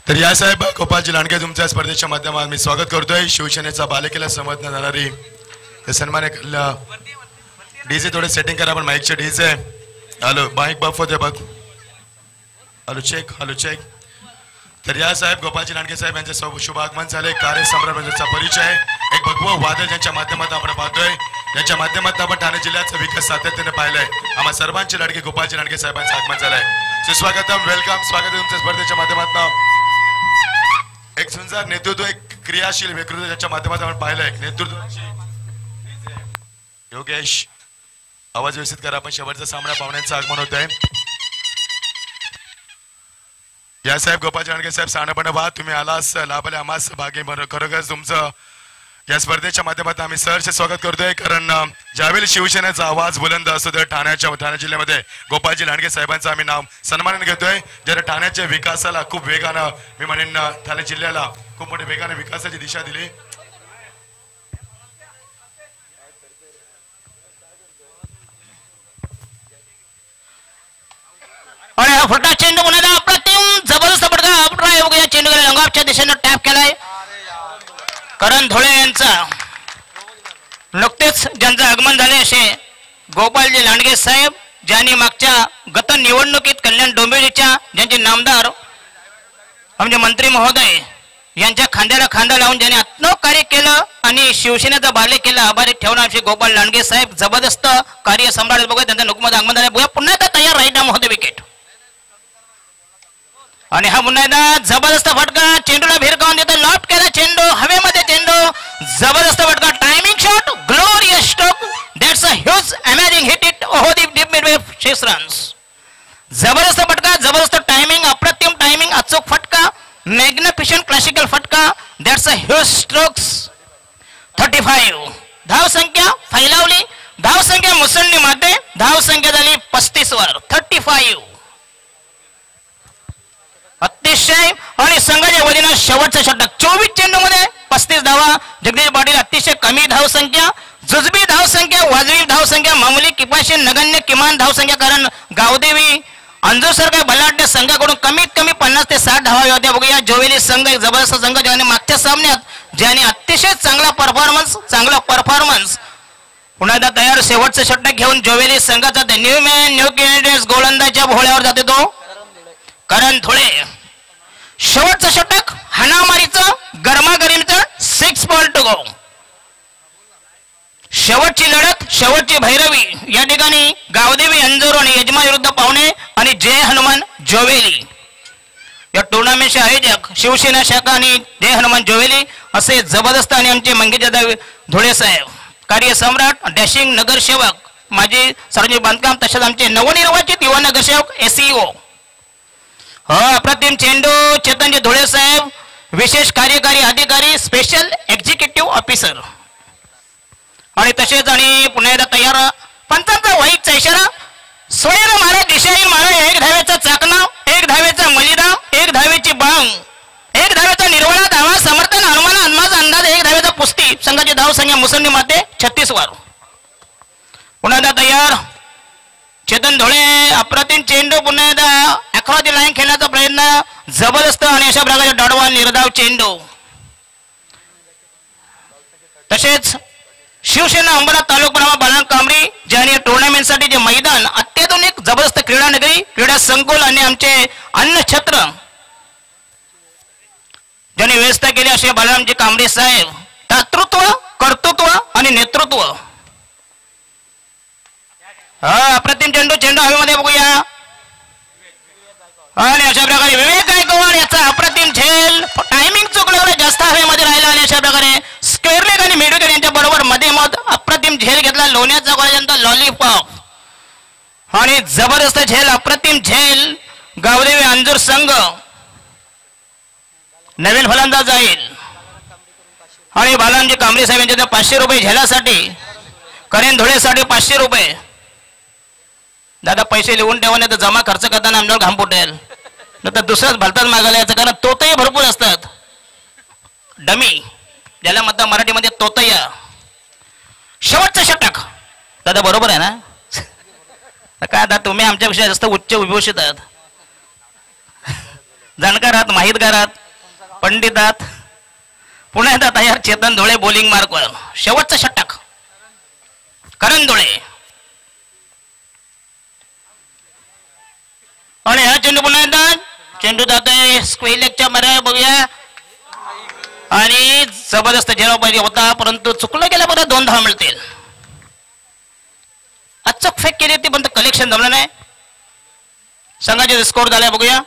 तर या साहेब गोपालजी लांडगे तुमच्या स्पर्धेच्या माध्यमातून मी स्वागत करतोय. शिवसेनेचा बालेकिल्ला समजण्यात जाणारी सन्मान्य डीजे थोडे सेटिंग करा. आपण माईकचे डीजे हॅलो माईक बफ होते बघ. Hello check hello check. तर या साहेब गोपालजी लांडगे साहेब यांचे शुभ आगमन झाले. कार्यसम्राट यांचा परिचय एक भगवं वादळ ज्यांच्या माध्यमातून आपण पाहतोय ज्यांच्या माध्यमातून आपण ठाणे जिल्ह्याचा विकास सातत्याने पाहिलाय. आम्हा सर्वांचे लाडके गोपालजी लांडगे साहेबांचं आगमन झालंय. सुस्वागतम वेलकम स्वागत आहे तुमच्या स्पर्धेच्या माध्यमातून. एक सुंदर नेतृत्व एक क्रियाशील व्यक्तित्व ज्याच्या माध्यमातून आपण पाहिलंय नेतृत्वाची योगेश आवाज व्यवस्थित करा. आपण शेवटचा सामना पाहुण्यांचं आगमन होत आहे. या साहेब गोपालजी लांडगे साहेब सांगणं वा तुम्ही आलास लाभले आम्हास भाग्य खरोखरच तुमचं या स्पर्धेच्या माध्यमातून आम्ही सहर्ष स्वागत करतोय. कारण ज्यावेळी शिवसेनेचा आवाज बुलंद असतो तर ठाणे जिल्ह्यामध्ये गोपालजी लांडगे साहेबांचा आम्ही नाव सन्मान घेतोय. ज्याने ठाण्याच्या विकासाला खूप वेगानं मी म्हणेन ठाणे जिल्ह्याला खूप मोठ्या वेगाने विकासाची दिशा दिली. आणि हा फटा चेंडू पुन्हा अप्रतिम जबरदस्त फटका अपट्राय या चेंडूला लंगापच्या दिशेने टॅप केलाय. करण धुळे यांचा नुकतेच ज्यांचं आगमन झाले असे गोपालजी लांडगे साहेब ज्यांनी मागच्या गत निवडणुकीत कल्याण डोंबिवलीच्या ज्यांचे नामदार म्हणजे मंत्री महोदय यांच्या खांद्याला खांदा लावून ज्यांनी आत्मक कार्य केलं आणि शिवसेनेचा बाले केला आभारी ठेवणारे गोपाल लांडगे साहेब जबरदस्त कार्य सम्राट बघा त्यांच्या नुकमत आगमन झाले. बघा पुन्हा एकदा तयार राहील महोदय विकेट. आणि हा पुन्हा एकदा जबरदस्त फटका चेंडूला भिरकावून देतो. लॉफ्ट केला चेंडू हवेमध्ये चेंडू जबरदस्त फटका timing shot glorious stroke that's a huge amazing hit it over the deep Midway 6 runs. जबरदस्त फटका जबरदस्त टायमिंग अप्रतिम टायमिंग अचूक फटका मॅग्निफिशंट क्लासिकल फटका दॅट्स अ ह्यूज स्ट्रोक्स 35. धाव संख्या फैलावली धाव संख्या मुसंडीमध्ये धाव संख्या झाली 35 वर 35. अतिशय आणि संघाच्या वतीनं शेवटचा षटक 24 चेंडू मध्ये 35 धावा. जगदीश पाटील अतिशय कमी धाव संख्या जुजबी धाव संख्या वाजवी धाव संख्या मामूली किपाशी नगण्य किमान धाव संख्या. कारण गावदेवी अंजूर सारख्या बलाढ्य संघाकडून कमीत कमी 50 ते 60 धावा होत्या. बघूया जोवेली संघ एक जबरदस्त संघ ज्याने मागच्या सामन्यात ज्याने अतिशय चांगला परफॉर्मन्स पुन्हा एकदा तयार शेवटचं षटक घेऊन जोवेली संघाचा न्यू मॅन न्यू कॅन्डिडेट्स गोलंदाजच्या भोळ्यावर जाते तो करण धुळे. शेवटचं षटक हाणामारीचं गरमागरीचं 6 बॉल टू गो. शेवटची लढत शेवटची भैरवी या ठिकाणी गावदेवी अंजूर आणि यजमान विरुद्ध पाहुणे आणि जय हनुमान जोवेली. या टुर्नामेंटचे आयोजक शिवसेना शाखा आणि जय हनुमान जोवेली असे जबरदस्त आणि आमचे मंगेश धुळे साहेब कार्यसम्राट डॅशिंग नगरसेवक माजी सार्वजनिक बांधकाम तसेच आमचे नवनिर्वाचित युवा नगरसेवक SEO. अप्रतिम चेंडू चेतनजी धुळे साहेब विशेष कार्यकारी अधिकारी स्पेशल एक्झिक्युटिव्ह ऑफिसर. आणि तसेच आणि पुन्हा एकदा तयार पंचांचा वाईटचा इशारा स्वैर मारा दिशाहीन मारा. एक धावेचा चाकणा एक धावेचा मलिदा एक धावेची बांग एक धावेचा निर्वाळा धावा समर्थन हनुमान हनुमाचा अंदाज एक धावेचा पुस्ती संघाची धावसंख्या मुसंडी माते 36 वर. पुन्हा एकदा तयार चेतन धोळे अप्रतिम चेंडू पुन्हा एकदा अक्रॉस द लाईन खेळण्याचा प्रयत्न जबरदस्त आणि अशा प्रकारचे डॉडवा निर्धाव चेंडू. तसेच शिवसेना अंबरनाथ तालुका बालन कांबरी ज्यांनी टुर्नामेंटसाठी जे मैदान अत्याधुनिक जबरदस्त क्रीडा नगरी क्रीडा संकुल आणि आमचे अन्नछत्र ज्यांनी व्यवस्था केली असे बालरामजी कांबरे साहेब दातृत्व कर्तृत्व आणि नेतृत्व. अप्रतिम चेंडू हवेमध्ये बघूया आणि अशा प्रकारे विवेक गायकवाड याचा अप्रतिम झेल टायमिंग चुकलं जास्त हवेमध्ये राहिला आणि अशा प्रकारे स्क्वेअरलेग आणि मेडुकर यांच्या बरोबर मध्ये मध अप्रतिम झेल घेतला लोण्याचा गोळ्यानंतर लॉलीपॉप आणि जबरदस्त झेल अप्रतिम झेल गावदेवी अंजूर संघ नवीन फलंदाज जाईल आणि बालाजी कांबळे साहेब यांच्या 500 रुपये झेलासाठी करेन धुळेसाठी 500 रुपये. दादा पैसे लिहून ठेवा नाही तर जमा खर्च करताना आमच्यावर घाम फुटेल नाही तर दुसराच भलताच मागायला याचं कारण तोतही भरपूर असतात. डमी ज्याला म्हणतात मराठीमध्ये तोतया. शेवटचं षटक दादा बरोबर आहे ना काय आता तुम्ही आमच्यापेक्षा जास्त उच्च विभूषित आहात जाणकार आहात माहितगार आहात पंडित आहात. पुन्हा एकदा तयार चेतन धोळे बॉलिंग मार्कवर शेवटचं षटक करण धोळे आणि हा चेंडू पुन्हा एकदा चेंडू जात आहे स्क्वेअर लेगच्या मारे बघूया आणि जबरदस्त झेल पाहिजे होता परंतु चुकलं गेल्या परत 2 धावा मिळतील. अचूक फेक केली होती पण कलेक्शन जमलं नाही. संघाचे स्कोर झालाय बघूया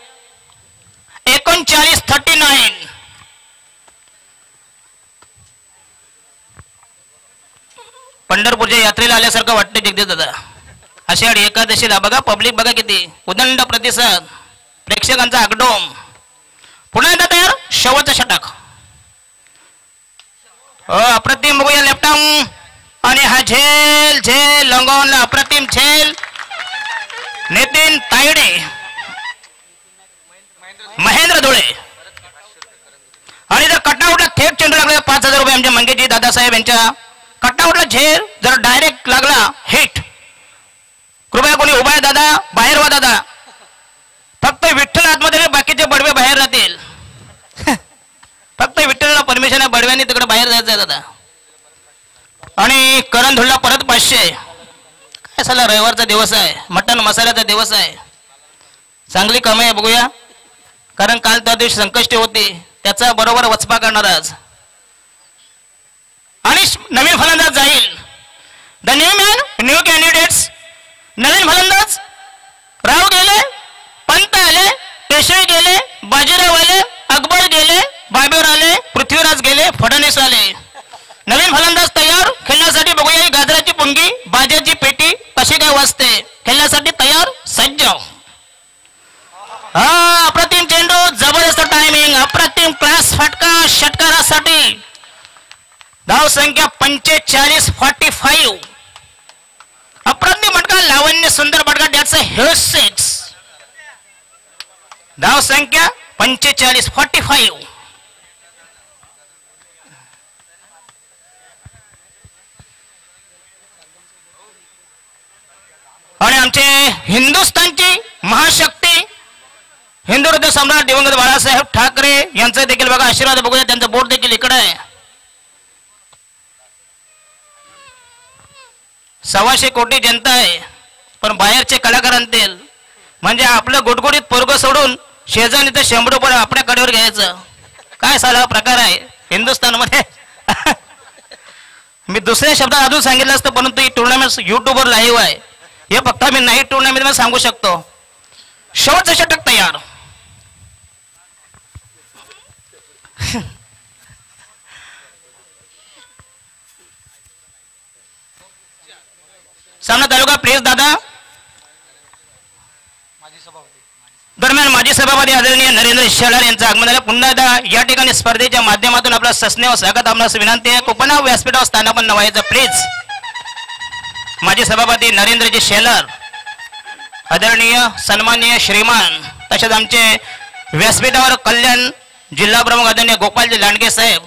39-39. पंढरपूरच्या यात्रेला आल्यासारखं वाटतं जगदीश दादा. आषाढी एकादशीला बघा पब्लिक बघा किती उदंड प्रतिसाद प्रेक्षकांचा आगडोम. पुन्हा एकदा तयार शेवटचं षटक अप्रतिम बघूया लेफ्ट आर्म आणि हा झेल लंगवून अप्रतिम झेल नितीन तायडे महेंद्र धुळे आणि जर कटआउटला थेट चेंडू लागला 5000 रुपये आमच्या मंगेशजी दादासाहेब यांच्या कटआउटला झेल जर डायरेक्ट लागला हिट कृपया कोणी उभा आहे दादा बाहेर वा दादा फक्त विठ्ठल आतमध्ये बाकीचे बडवे बाहेर राहतील फक्त विठ्ठलला परमिशन आहे बडव्यांनी तिकडे बाहेर जायचं आहे दादा. आणि करण धुळला परत 500 काय साला रविवारचा दिवस आहे मटण मसाल्याचा दिवस आहे चांगली कमाई आहे बघूया कारण काल त्या दिवशी संकष्टी होती त्याचा बरोबर वचपा करणार आज. आणि नवीन फलंदाज जाईल the new man new candidates. नवीन फलंदाज राव गेले पंत आले पेशवे गेले बाजीराव आले अकबर गेले बाबेर आले पृथ्वीराज गेले फडणवीस आले. नवीन फलंदाज तयार खेळण्यासाठी बघूया ही गाजराची पुंगी बाजाची पेटी कशी काय वाजते खेळण्यासाठी तयार सज्ज. अप्रतिम चेंडू जबरदस्त टायमिंग अप्रतिम क्लास फटका षटकारासाठी धाव संख्या 45-45. अप्रतिम फटका लावण्य सुंदर फटका त्याचं ह्यूज सिक्स. धाव संख्या 45-45. आणि आमचे हिंदुस्थानची महाशक्ती हिंदू हृदय सम्राट दिवंगत बाळासाहेब ठाकरे यांचा देखील बघा आशीर्वाद बघूया त्यांचा बोर्ड देखील इकडे आहे. 125 कोटी जनता आहे पण बाहेरचे कलाकार आणतील म्हणजे आपलं गुडगुडीत पोरग सोडून शेजारी तर 100 रुपये आपल्या कडेवर घ्यायचं काय साला प्रकार आहे हिंदुस्थानमध्ये. मी दुसऱ्या शब्दात अजून सांगितलं असतं परंतु ही टुर्नामेंट युट्यूबवर लाईव्ह आहे हे फक्त मी नाही टुर्नामेंट मध्ये सांगू शकतो. शेवटचं षटक तयार सामना तालुका प्लीज दादा. दरम्यान माजी सभापती आदरणीय नरेंद्र शेलार यांचं आगमन झालं. पुन्हा एकदा या ठिकाणी स्पर्धेच्या माध्यमातून आपला सस्नेह स्वागत आपणास विनंती आहे. कोपना व्यासपीठावर स्थानापन्न नवायचं प्लीज. माजी सभापती नरेंद्रजी शेलार आदरणीय सन्माननीय श्रीमान तसेच आमचे व्यासपीठावर कल्याण जिल्हा प्रमुख आदरणीय गोपालजी लांडगे साहेब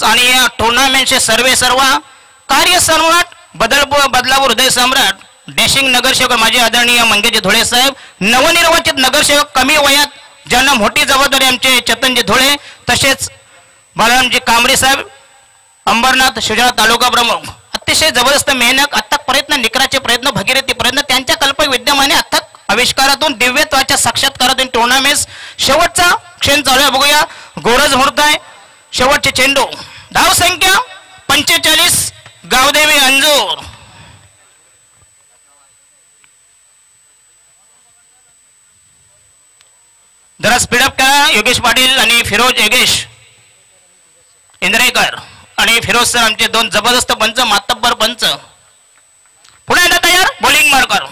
आणि या टुर्नामेंटचे सर्व कार्य सम्राट बदलापूर हृदय सम्राट डॅशिंग नगरसेवक माझे आदरणीय मंगेजी धुळे साहेब, नवनिर्वाचित नगरसेवक कमी वयात ज्यांना मोठी जबाबदारी आमचे चेतनजी धुळे, तसेच बाळारामजी कांबरे साहेब, अंबरनाथ शिवजळा तालुका प्रमुख. अतिशय जबरदस्त मेहनत, अथक प्रयत्न, निकराचे प्रयत्न, भगीरथी प्रयत्न, त्यांच्या कल्पक विद्यमाने अथक आविष्कारातून दिव्यत्वाच्या साक्षात्कारातून टुर्नामेंट शेवटचा क्षण चालू आहे. बघूया गोरज मुहूर्त आहे, शेवटचे चेंडू. धाव संख्या 45, गावदेवी अंजूर. जरा स्पीडअप करा. योगेश पाटील आणि फिरोज योगेश इंद्रेकर आणि फिरोज सर आमचे दोन जबरदस्त पंच, मातब्बर पंच. पुन्हा एकदा तयार, बॉलिंग मार्कर.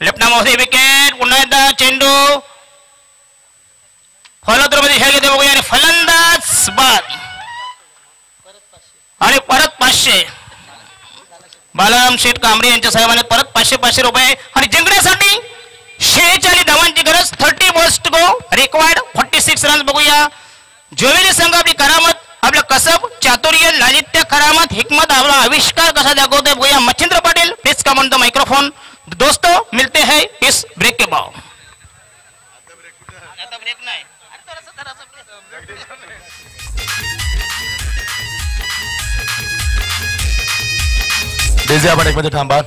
लेफ्ट मध्ये विकेट. पुन्हा एकदा चेंडू फॉलोथ्रोमध्ये खेळ घेते. बघूया आणि फलंदाज बाद आणि परत 500. बालाराम शेठ कांबरे यांच्या साहेबांनी परत 500 रुपये आणि जिंकण्यासाठी 46 धावांची गरज. 30 balls to go, required 46 runs. बघूया ज्वेलरी संघ आपली करामत, आपलं कसब, चातुर्य, लालित्य, करामत, हिकमत, आपला आविष्कार कसा दाखवतोय बघूया. Machhindra Patil please come on the microphone. दोस्तों मिलते हैं इस ब्रेक के बाद. ब्रेक नाही. डेझी आपण एक मध्ये थांबा,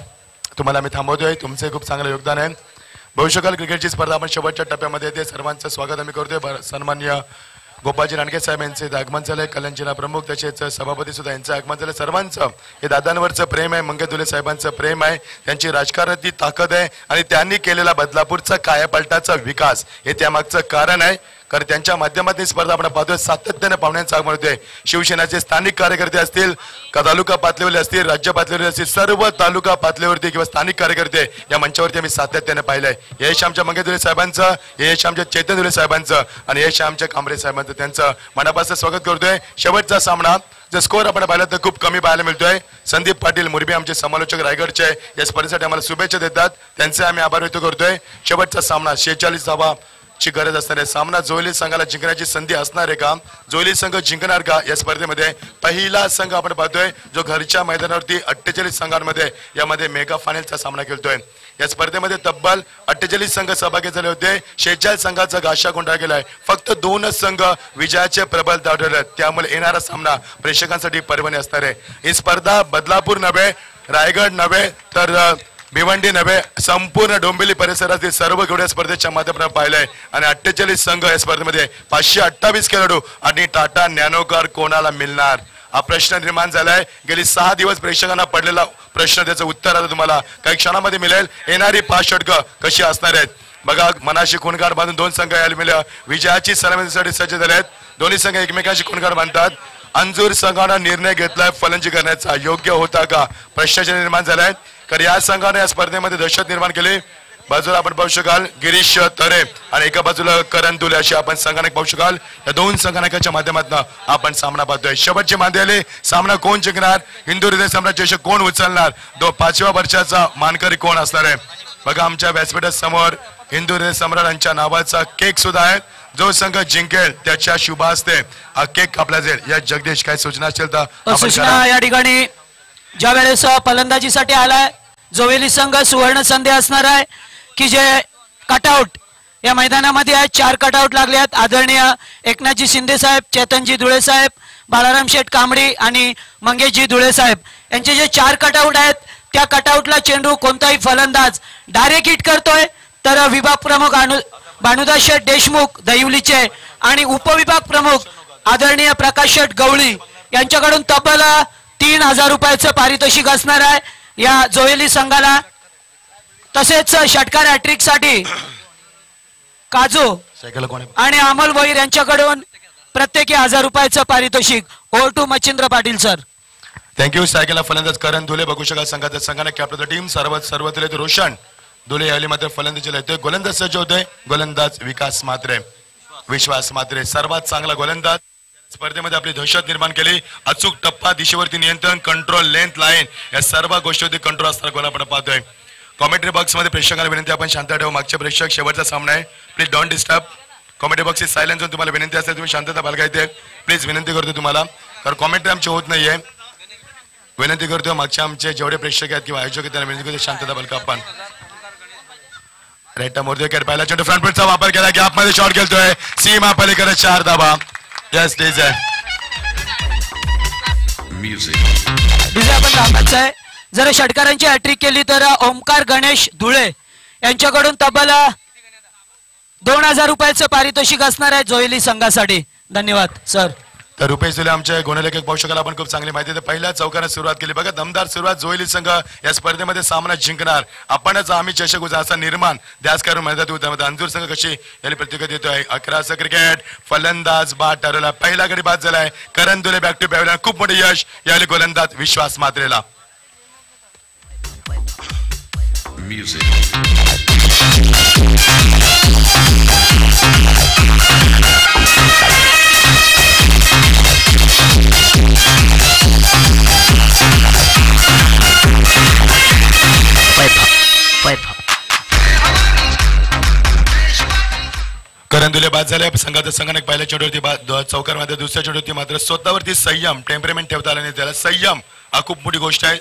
तुम्हाला आम्ही थांबवतोय. तुमचे खूप चांगलं योगदान आहे. भविष्यकाल क्रिकेटची स्पर्धा आपण शेवटच्या टप्प्यामध्ये येते. सर्वांचं स्वागत आम्ही करतोय. सन्माननीय गोपालजी रानडे साहेब यांचे आगमन झालंय, कल्याणजीना प्रमुख तसेच सभापती सुद्धा यांचं आगमन झालं. सर्वांचं हे दादांवरचं प्रेम आहे, मंगे धुले साहेबांचं प्रेम आहे, त्यांची राजकारणाची ताकद आहे आणि त्यांनी केलेला बदलापूरचा कायापालटाचा विकास हे त्यामागचं कारण आहे. कारण त्यांच्या माध्यमातून स्पर्धा आपण पाहतोय. सातत्याने पाहुण्यांचं आगमन होतोय. शिवसेनेचे स्थानिक कार्यकर्ते असतील, तालुका पातळीवर असतील, राज्य पातळीवर असतील, सर्व तालुका पातळीवरती किंवा स्थानिक कार्यकर्ते या मंचावरती आम्ही सातत्याने पाहिलंय. यश आमच्या मंगे धुले साहेबांचं, यश आमच्या चेतन धुले साहेबांचं आणि यश आमच्या कांबरे साहेबांचं, त्यांचं मनापासून स्वागत करतोय. शेवटचा सामना जर स्कोअर आपण पाहिला तर खूप कमी पाहायला मिळतोय. संदीप पाटील मुरबी आमचे समालोचक रायगडचे या स्पर्धेसाठी आम्हाला शुभेच्छा देतात, त्यांचे आम्ही आभार व्यक्त करतोय. शेवटचा सामना 46 धावा ची गरज असणार आहे. सामना जोयली संघाला जिंकण्याची संधी असणार आहे का? जोयली संघ जिंकणार का या स्पर्धेमध्ये? पहिला संघ आपण पाहतोय जो घरच्या मैदानावरती 48 संघांमध्ये यामध्ये मेगा फायनलचा सामना खेळतोय. या स्पर्धेमध्ये तब्बल 48 संघ सहभागी झाले होते. 46 संघाचा गाशा गोंधळ केलाय. फक्त 2च संघ विजयाचे प्रबल दावले, त्यामुळे येणारा सामना प्रेक्षकांसाठी पर्वणी असणार आहे. ही स्पर्धा बदलापूर नव्हे, रायगड नव्हे, तर भिवंडी नव्हे, संपूर्ण डोंबिवली परिसरातील सर्व गवड्या स्पर्धेच्या माध्यमातून पाहिलंय. आणि 48 संघ या स्पर्धेमध्ये 528 खेळाडू आणि टाटा नॅनोकार कोणाला मिळणार हा प्रश्न निर्माण झालाय. गेली 6 दिवस प्रेक्षकांना पडलेला प्रश्न, त्याचं उत्तर आता तुम्हाला काही क्षणामध्ये मिळेल. येणारी 5 षटकं कशी असणार आहेत बघा. मनाशी खूणगाड बांधून 2 संघ यायला मिळाले. विजयाची सलामीसाठी सज्ज झाले आहेत. दोन्ही संघ एकमेकांशी खूणगाड बांधतात. अंजूर संघानं निर्णय घेतलाय फलंदाजी करण्याचा, योग्य होता का प्रश्न निर्माण झालाय. कारण या संघाने या स्पर्धेमध्ये दहशत निर्माण केली. बाजूला आपण पाहू शकाल गिरीश तरे आणि एका बाजूला करण दुले अशी आपण संघाने पाहू शकाल. या 2 संघानाच्या माध्यमातून आपण सामना पाहतोय. शेवटची मांदी आली. सामना कोण जिंकणार? हिंदू हृदय सम्राट कोण उचलणार? 5व्या वर्षाचा मानकरी कोण असणार आहे बघा. आमच्या व्यासपीठा समोर हिंदू हृदय सम्राट यांच्या नावाचा केक सुद्धा आहे. जो संघ जिंकेल त्याच्या शुभ हस्ते हा केक कापला जाईल. या जगदीश काय सूचना असेल तर सूचना या ठिकाणी ज्या वेळेस फलंदाजीसाठी आलाय जोवेली संघ सुवर्ण संधी असणार आहे की जे कटआउट या मैदानामध्ये आहेत. 4 कटआउट लागले आहेत. आदरणीय एकनाथजी शिंदे साहेब, चेतनजी धुळे साहेब, बाळाराम शेठ कांबळे आणि मंगेशजी धुळे साहेब यांचे जे 4 कटआउट आहेत त्या कटआउटला चेंडू कोणताही फलंदाज डायरेक्ट हिट करतोय तर विभाग प्रमुख भानुदास शेठ देशमुख दहिवलीचे आणि उपविभाग प्रमुख आदरणीय प्रकाश शेठ गवळी यांच्याकडून तब्बल 3000 रुपयाचं पारितोषिक असणार आहे या जोवेली संघाला. तसेच षटकार हॅट्रिक साठी काजू आणि अमोल भोईर यांच्याकडून प्रत्येकी 1000 रुपयाचं पारितोषिक. Over to Machhindra Patil sir. Thank you. सायकलला फलंदाज करण दुले बघू शकाल. संघाने कॅप्टन टीम सर्वत्र रोशन दुले यावेळी मात्र फलंदाजीला येतोय. गोलंदाज सज्ज होतोय. गोलंदाज विकास मात्रे, विश्वास मात्रे सर्वात चांगला गोलंदाज. स्पर्धेमध्ये आपली दहशत निर्माण केली. अचूक टप्पा, दिशेवरती नियंत्रण, कंट्रोल, लेंथ, लाईन या सर्व गोष्टीवरती कंट्रोल असताना गोल आपण पाहतोय. कॉमेंट्री बॉक्स मध्ये प्रेक्षकांना विनंती आपण शांत ठेवा. मागचे प्रेक्षक शेवटचा सामना आहे, प्लीज डोंट डिस्टर्ब. कॉमेडी बॉक्सची सायलेन्स होऊन तुम्हाला विनंती असेल तुम्ही शांतता बाळगा इथे प्लीज विनंती करतो तुम्हाला कारण कॉमेंट्री आमची होत नाहीये विनंती करतो मागच्या आमचे जेवढे प्रेक्षक आहेत किंवा आयोजक आहेत त्यांना विनंती करतो शांतता बाळगा आपण राईट मोर विकेट पहिला चेंडू फ्रंट फुटचा वापर केला गॅप मध्ये शॉट खेळतोय सीमा पलीकडे 4 धावा यस प्लीज डिझे आपण थांबायचं आहे जर षटकारांची हॅट्रिक केली तर ओमकार गणेश धुळे यांच्याकडून तब्बल 2000 रुपयाचं पारितोषिक असणार आहे जोयली संघासाठी धन्यवाद सर तर रुपेश दुले आमचे गुणलेखक पाहू शकाल आपण खूप चांगली माहिती पहिल्या चौकाने सुरुवात केली बघा दमदार सुरुवात जोयली संघ या स्पर्धेमध्ये सामना जिंकणार आपणच आम्ही चषक असा निर्माण ध्यास करून म्हणतात त्यामध्ये अंजूर संघ कशी याला प्रतिक्रिया देतोय 11 क्रिकेट फलंदाज बाद ठरवला पहिला गडी बाद झालाय करण दुले बॅक टू बॅक खूप मोठे यश याला गोलंदाज विश्वास मात्रेला करण दुले बाद झाले संघाच्या संघाने पहिल्या चेंडूवरती चौकारमध्ये दुसऱ्या चेंडूवरती मात्र स्वतःवरती संयम टेम्परमेंट ठेवता आला नाही त्याला संयम हा खूप मोठी गोष्ट आहे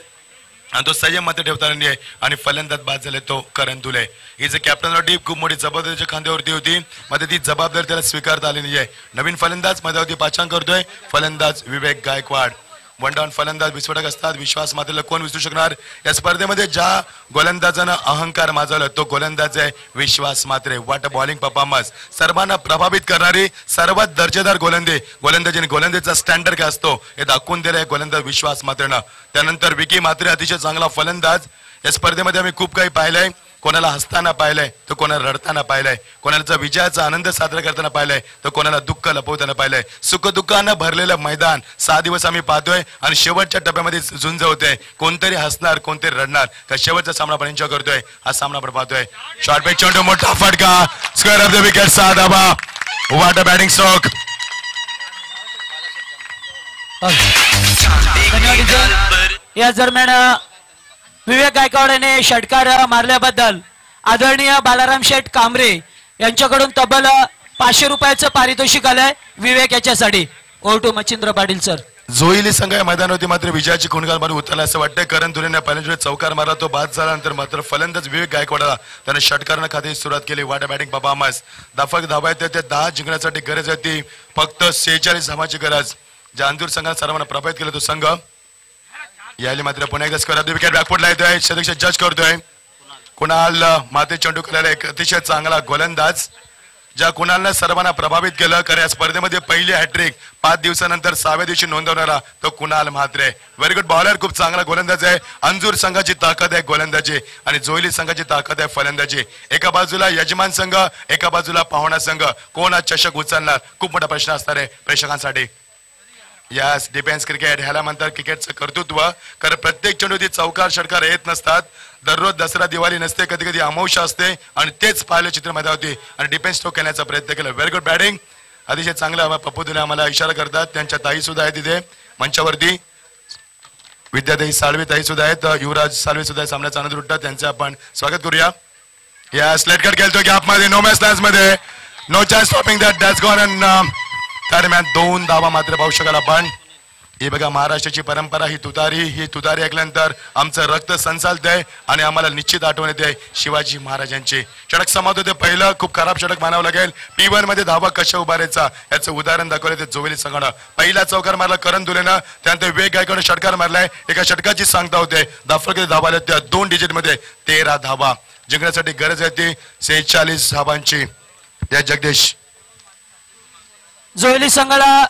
आणि तो संयम मात्र ठेवता आला नाही आणि फलंदाज बाद झाले तो करण दुले हिचं कॅप्टनवरती खूप मोठी जबाबदारी खांद्यावरती होती मात्र ती जबाबदारी त्याला स्वीकारता आली नाही नवीन फलंदाज मध्यावरती पाचांक करतोय फलंदाज विवेक गायकवाड वन डाऊन फलंदाज विस्फोटक असतात विश्वास मात्रेला कोण विसरू शकणार या स्पर्धेमध्ये ज्या गोलंदाजानं अहंकार माजवला तो गोलंदाज आहे विश्वास मात्रे वाट बॉलिंग परफॉर्मन्स सर्वांना प्रभावित करणारी सर्वात दर्जेदार गोलंदाजीने गोलंदाजीचा स्टँडर्ड काय असतो हे दाखवून दिलाय गोलंदाज विश्वास मात्रेनं त्यानंतर विकी मात्रे अतिशय चांगला फलंदाज या स्पर्धेमध्ये आम्ही खूप काही पाहिलंय कोणाला हसताना पाहिलंय तर कोणाला रडताना पाहिलंय कोणाला विजयाचा आनंद साजरा करताना पाहिलंय तर कोणाला दुःख लपवताना पाहिलंय सुख दुःखानं भरलेलं मैदान 6 दिवस आम्ही पाहतोय आणि शेवटच्या टप्प्यामध्ये झुंज होते कोणतरी हसणार कोणतरी रडणार का शेवटचा सामना आपण एन्जॉय करतोय हा सामना आपण पाहतोय शॉर्ट बॅक चेंडू मोठा फटका स्क्वेअर ऑफ द विकेट 6 धावा व्हॉट अ बॅटिंग स्ट्रोक या दरम्यान विवेक गायकवाड यांनी षटकार मारल्याबद्दल आदरणीय बालाराम शेठ कांबरे यांच्याकडून तब्बल 500 रुपयाचं पारितोषिक आलंय विवेक याच्यासाठी over to Machhindra Patil sir Joveli संघ या मैदानावरती मात्र विजयाची खुणगार मारून उतरला असं वाटतंय करण दुलेने पहिल्या चौकार मारला तो बाद झाल्यानंतर मात्र फलंदाज विवेक गायकवाडला त्याने षटकारानं खाते सुरुवात केली वाटा बॅटिंग परफॉर्मन्स दाफक धावा आहेत त्या 10 जिंकण्यासाठी गरज आहे ती फक्त 46 धावांची गरज ज्या अंजूर संघाने सर्वांना प्रभावित केला तो संघ यायला मात्र पुन्हा एकदा स्क्वेअर ऑफ द विकेट बॅकफुटला येतोय सदस्य जज करतोय कुणाल माते चेंडू खेळायला एक अतिशय चांगला गोलंदाज ज्या कुणालने सर्वांना प्रभावित केलं कारण या स्पर्धेमध्ये पहिली हॅट्रिक 5 दिवसानंतर 6व्या दिवशी नोंदवणारा तो Kunal Mhatre very good bowler खूप चांगला गोलंदाज आहे अंजूर संघाची ताकद आहे गोलंदाजी आणि जोईली संघाची ताकद आहे फलंदाजी एका बाजूला यजमान संघ एका बाजूला पाहुणा संघ कोण हा चषक उचलणार खूप मोठा प्रश्न असणार आहे प्रेक्षकांसाठी यस डिफेन्स क्रिकेट ह्याला म्हणतात क्रिकेटचं कर्तृत्व कारण प्रत्येक चेंडूची चौकार षटकार येत नसतात दररोज दसरा दिवाळी नसते कधी कधी अमावस्या असते आणि तेच पाहिलं चित्र मध्ये होती आणि डिफेन्स स्ट्रोक करण्याचा प्रयत्न केला व्हेरी गुड बॅटिंग अतिशय चांगला पप्पू दिले आम्हाला इशारा करतात त्यांच्या ताई सुद्धा आहे तिथे मंचावरती विद्याताई साळवे ताई सुद्धा आहेत युवराज साळवे सुद्धा सामन्याचा आनंद लुटतात त्यांचं आपण स्वागत करूया या स्लेट कट खेळतो गॅप मध्ये नो मॅच लॅन्स मध्ये no chance stopping that's gone and दरम्यान 2 धावा मात्र पाहू शकाल आपण हे बघा महाराष्ट्राची परंपरा ही तुतारी ऐकल्यानंतर आमचं रक्त संचालतंय आणि आम्हाला निश्चित आठवण येते शिवाजी महाराजांची षटक समाप्त होते पहिलं खूप खराब षटक मानावं लागेल P1 मध्ये धावा कशा उभारायचा याचं उदाहरण दाखवलं ते जोवेली संघानं पहिला चौकार मारला करण दुलेनं त्यानंतर विवेक गायकवाड षटकार मारलाय एका षटकाची सांगता होते दाफरकडे धावा आल्या त्या 2 डिजिट मध्ये 13 धावा जिंकण्यासाठी गरज आहे ती 46 धावांची या जगदीश जोईली संघाला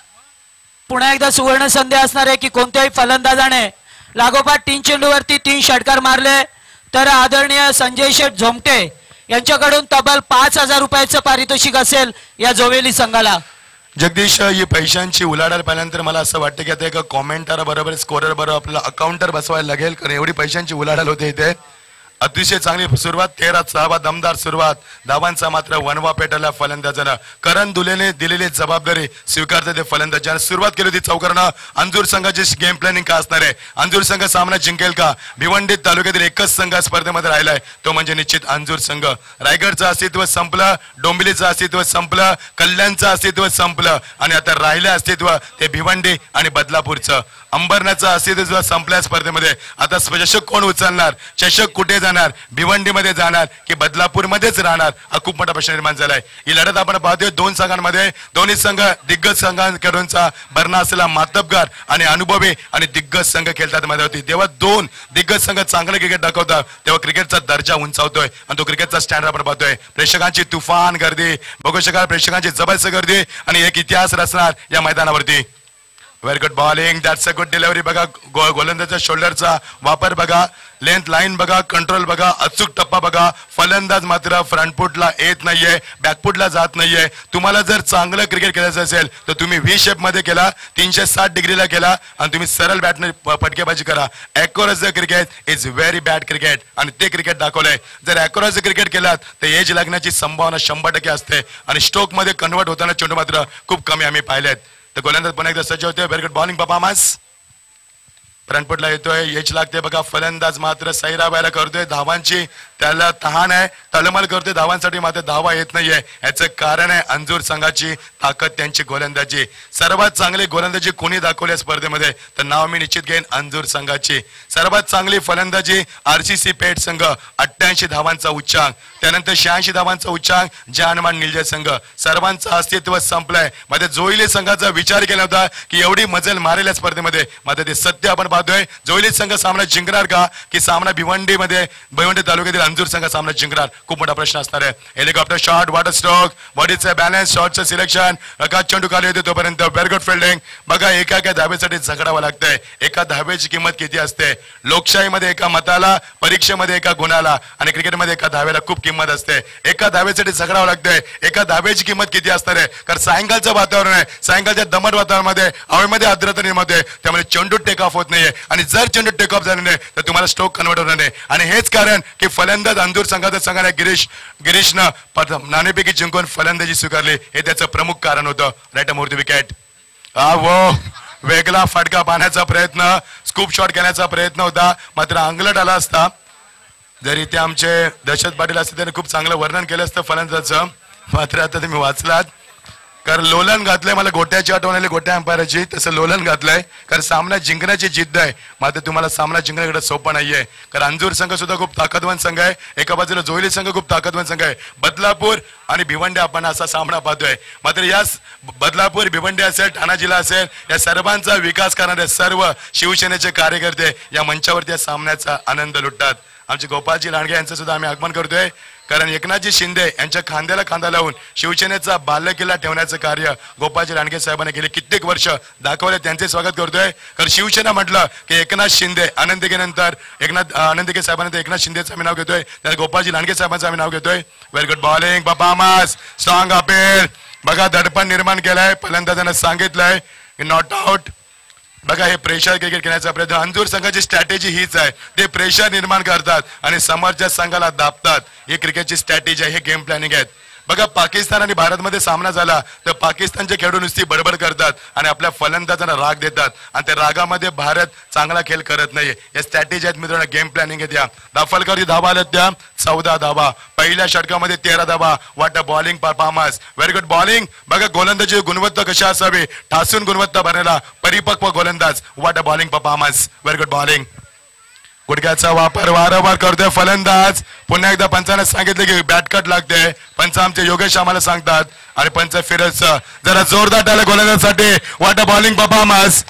पुन्हा एकदा सुवर्ण संधी असणार आहे की कोणत्याही फलंदाजाने लागोपाठ 3 चेंडूवरती 3 षटकार मारले तर आदरणीय संजय शेठ झोमटे यांच्याकडून तब्बल 5000 रुपयाचं पारितोषिक असेल या जोवेली संघाला जगदीश ही पैशांची उलाढाल पाहिल्यानंतर मला असं वाटतं की आता एका कॉमेंटर बरोबर स्कोरर बरोबर आपल्याला अकाउंटर बसवायला लागेल कारण एवढी पैशांची उलाढाल होते इथे अतिशय चांगली सुरुवात 13 दमदार सुरुवात धावांचा मात्र वनवा पेटला फलंदाजानं करण दुलेने दिलेली जबाबदारी स्वीकारते ते फलंदाजानं सुरुवात केली होती चौकारानं अंजूर संघाची गेम प्लॅनिंग का असणार आहे अंजूर संघ सामना जिंकेल का भिवंडी तालुक्यातील एकच संघ स्पर्धेमध्ये राहिलाय तो म्हणजे निश्चित अंजूर संघ रायगडचं अस्तित्व संपलं डोंबिवलीचं अस्तित्व संपलं कल्याणचं अस्तित्व संपलं आणि आता राहिलं अस्तित्व ते भिवंडी आणि बदलापूरचं अंबरनाथचं अस्तित्व संपल्या स्पर्धेमध्ये आता चषक कोण उचलणार चषक कुठे जाणार भिवंडीमध्ये जाणार की बदलापूरमध्येच राहणार हा खूप मोठा प्रश्न निर्माण झालाय ही लढत आपण पाहतोय दोन संघांमध्ये दोन्ही संघ दिग्गज संघांकडूनचा भरणा असलेला मातबगार आणि अनुभवी आणि दिग्गज संघ खेळतात मध्ये होती तेव्हा दोन दिग्गज संघ चांगले क्रिकेट दाखवतात तेव्हा क्रिकेटचा दर्जा उंचावतोय आणि तो क्रिकेटचा स्टँडर्ड आपण पाहतोय प्रेक्षकांची तुफान गर्दी बघू शकाल प्रेक्षकांची जबरदस्त गर्दी आणि एक इतिहास रचणार या मैदानावरती very good bowling that's a good delivery बघा गोलंदाजच्या शोल्डरचा वापर बघा लेंथ लाईन बघा कंट्रोल बघा अचूक टप्पा बघा फलंदाज मात्र फ्रंट फुटला येत नाहीये बॅकफुटला जात नाहीये तुम्हाला जर चांगलं क्रिकेट खेळायचं असेल तर तुम्ही व्ही शेप मध्ये केला 360 डिग्रीला केला आणि तुम्ही सरळ बॅटने फटकेबाजी करा accuracy cricket is very bad cricket आणि ते क्रिकेट दाखवलंय जर ॲक्युरसी क्रिकेट केलात तर एज लागण्याची संभावना 100% असते आणि स्ट्रोक मध्ये कन्वर्ट होताना चेंडू मात्र खूप कमी आम्ही पाहिलेत तर गोलंदाज पुन्हा एकदा सज्ज होते व्हेरी गुड बॉलिंग परफॉर्मन्स फ्रंटफुटला येतोय यच लागते बघा फलंदाज मात्र सैराबायला करतोय धावांची त्याला तहान आहे तळमळ करतोय धावांसाठी मात्र धावा येत नाहीये याचं कारण आहे अंजूर संघाची ताकद त्यांची गोलंदाजी सर्वात चांगली गोलंदाजी कोणी दाखवली स्पर्धेमध्ये तर नाव मी निश्चित घेईन अंजूर संघाची सर्वात चांगली फलंदाजी आरसीसी पेठ संघ 88 धावांचा उच्चांक त्यानंतर 86 धावांचा उच्चांक जानमान निलजे संघ सर्वांचं अस्तित्व संपलंय मध्ये जोईली संघाचा विचार केला होता की एवढी मजल मारेल या स्पर्धेमध्ये मात्र ते सत्य आपण पाहतोय जोईली संघ सामना जिंकणार का की सामना भिवंडी तालुक्यातील अंजूर संघ सामना जिंकणार खूप मोठा प्रश्न असणार आहे हेलिकॉप्टर शॉट वॉटर स्ट्रोक बॉडीचं बॅलन्स शॉटचं सिलेक्शन चेंडू खाली होते तोपर्यंत व्हेरी गुड फिल्डिंग बघा एका धावेसाठी झगडावं लागतंय एका धावेची किंमत किती असते लोकशाहीमध्ये एका मताला परीक्षेमध्ये एका गुणाला आणि क्रिकेटमध्ये एका धावेला खूप किंमत असते एका धावेसाठी झगडावं लागतंय एका धावेची किंमत किती असणार आहे कारण सायंकाळचं वातावरण आहे सायंकाळच्या दमट वातावरणामध्ये हवेमध्ये आर्द्रता निर्माण होते त्यामुळे चेंडू टेक ऑफ होत नाहीये आणि जर चेंडू टेक ऑफ झाले नाही तर तुम्हाला स्ट्रोक कन्वर्ट होणार नाही आणि हेच कारण की फलंदाज अंजूर संघाचा संघाने गिरीशनं नाणेफेकी जिंकून फलंदाजी स्वीकारली हे त्याचं प्रमुख कारण होतं राईट मोरती विकेट वेगळा फटका पाहण्याचा प्रयत्न स्कूप शॉट घेण्याचा प्रयत्न होता मात्र अंगलट आला असता जरी ते आमचे दशरथ पाटील असते त्याने खूप चांगलं वर्णन केलं असतं फलंदाजाचं मात्र आता तुम्ही वाचलात कारण लोलन घातलंय मला गोट्याची आठवण आली गोट्या अंपायरची तसं लोलन घातलंय कारण सामना जिंकण्याची जिद्द आहे मात्र तुम्हाला सामना जिंकण्याकडे सोपं नाहीये कारण अंजूर संघ सुद्धा खूप ताकदवान संघ आहे एका बाजूला जोईली संघ खूप ताकदवान संघ आहे बदलापूर आणि भिवंडी आपण असा सामना पाहतोय मात्र या बदलापूर भिवंडी असेल ठाणा जिल्हा असेल या सर्वांचा विकास करणारे सर्व शिवसेनेचे कार्यकर्ते या मंचावरती या सामन्याचा आनंद लुटतात आमचे गोपालजी लांडगे यांचं सुद्धा आम्ही आगमन करतोय कारण एकनाथजी शिंदे यांच्या खांद्याला खांदा लावून शिवसेनेचा बालेकिल्ला ठेवण्याचं कार्य गोपालजी लांडगे साहेबांनी गेले कित्येक वर्ष दाखवले त्यांचे स्वागत करतोय कारण शिवसेना म्हटलं की एकनाथ शिंदे आनंदीनंतर आनंदीके साहेबांनंतर एकनाथ शिंदेचं आम्ही नाव घेतोय त्यानंतर गोपालजी लांडगे साहेबांचं आम्ही नाव घेतोय very good bowling performance strong appeal बघा दडपण निर्माण केलंय फलंदाजांना सांगितलंय नॉट आउट बघा हे प्रेशर क्रिकेट खेळण्याचा प्रयत्न अंजूर संघाची स्ट्रॅटेजी हीच आहे ते प्रेशर निर्माण करतात आणि समोरच्या संघाला दाबतात ही क्रिकेटची स्ट्रॅटेजी आहे हे गेम प्लॅनिंग आहेत बघा पाकिस्तान आणि भारतमध्ये सामना झाला तर पाकिस्तानचे खेळाडू नुसती बडबड करतात आणि आपल्या फलंदाजांना राग देतात आणि त्या रागामध्ये भारत चांगला खेळ करत नाहीये या स्ट्रॅटेजी आहेत मित्रांनो गेम प्लॅनिंग आहेत या दाफलकरची धावा आल्यात त्या 14 धावा पहिल्या षटकामध्ये 13 धावा वाट bowling performance very good bowling बघा गोलंदाजी गुणवत्ता कशी असावी ठासून गुणवत्ता भरलेला परिपक्व गोलंदाज वाट bowling performance very good bowling गुडघ्याचा वापर वारंवार करतोय फलंदाज पुन्हा एकदा पंचाने सांगितले की बॅटकट लागते पंच आमचे योगेश आम्हाला सांगतात आणि पंच फिरज जरा जोरदार टाळ्या गोलंदाजासाठी वाट बॉलिंग परफॉर्मन्स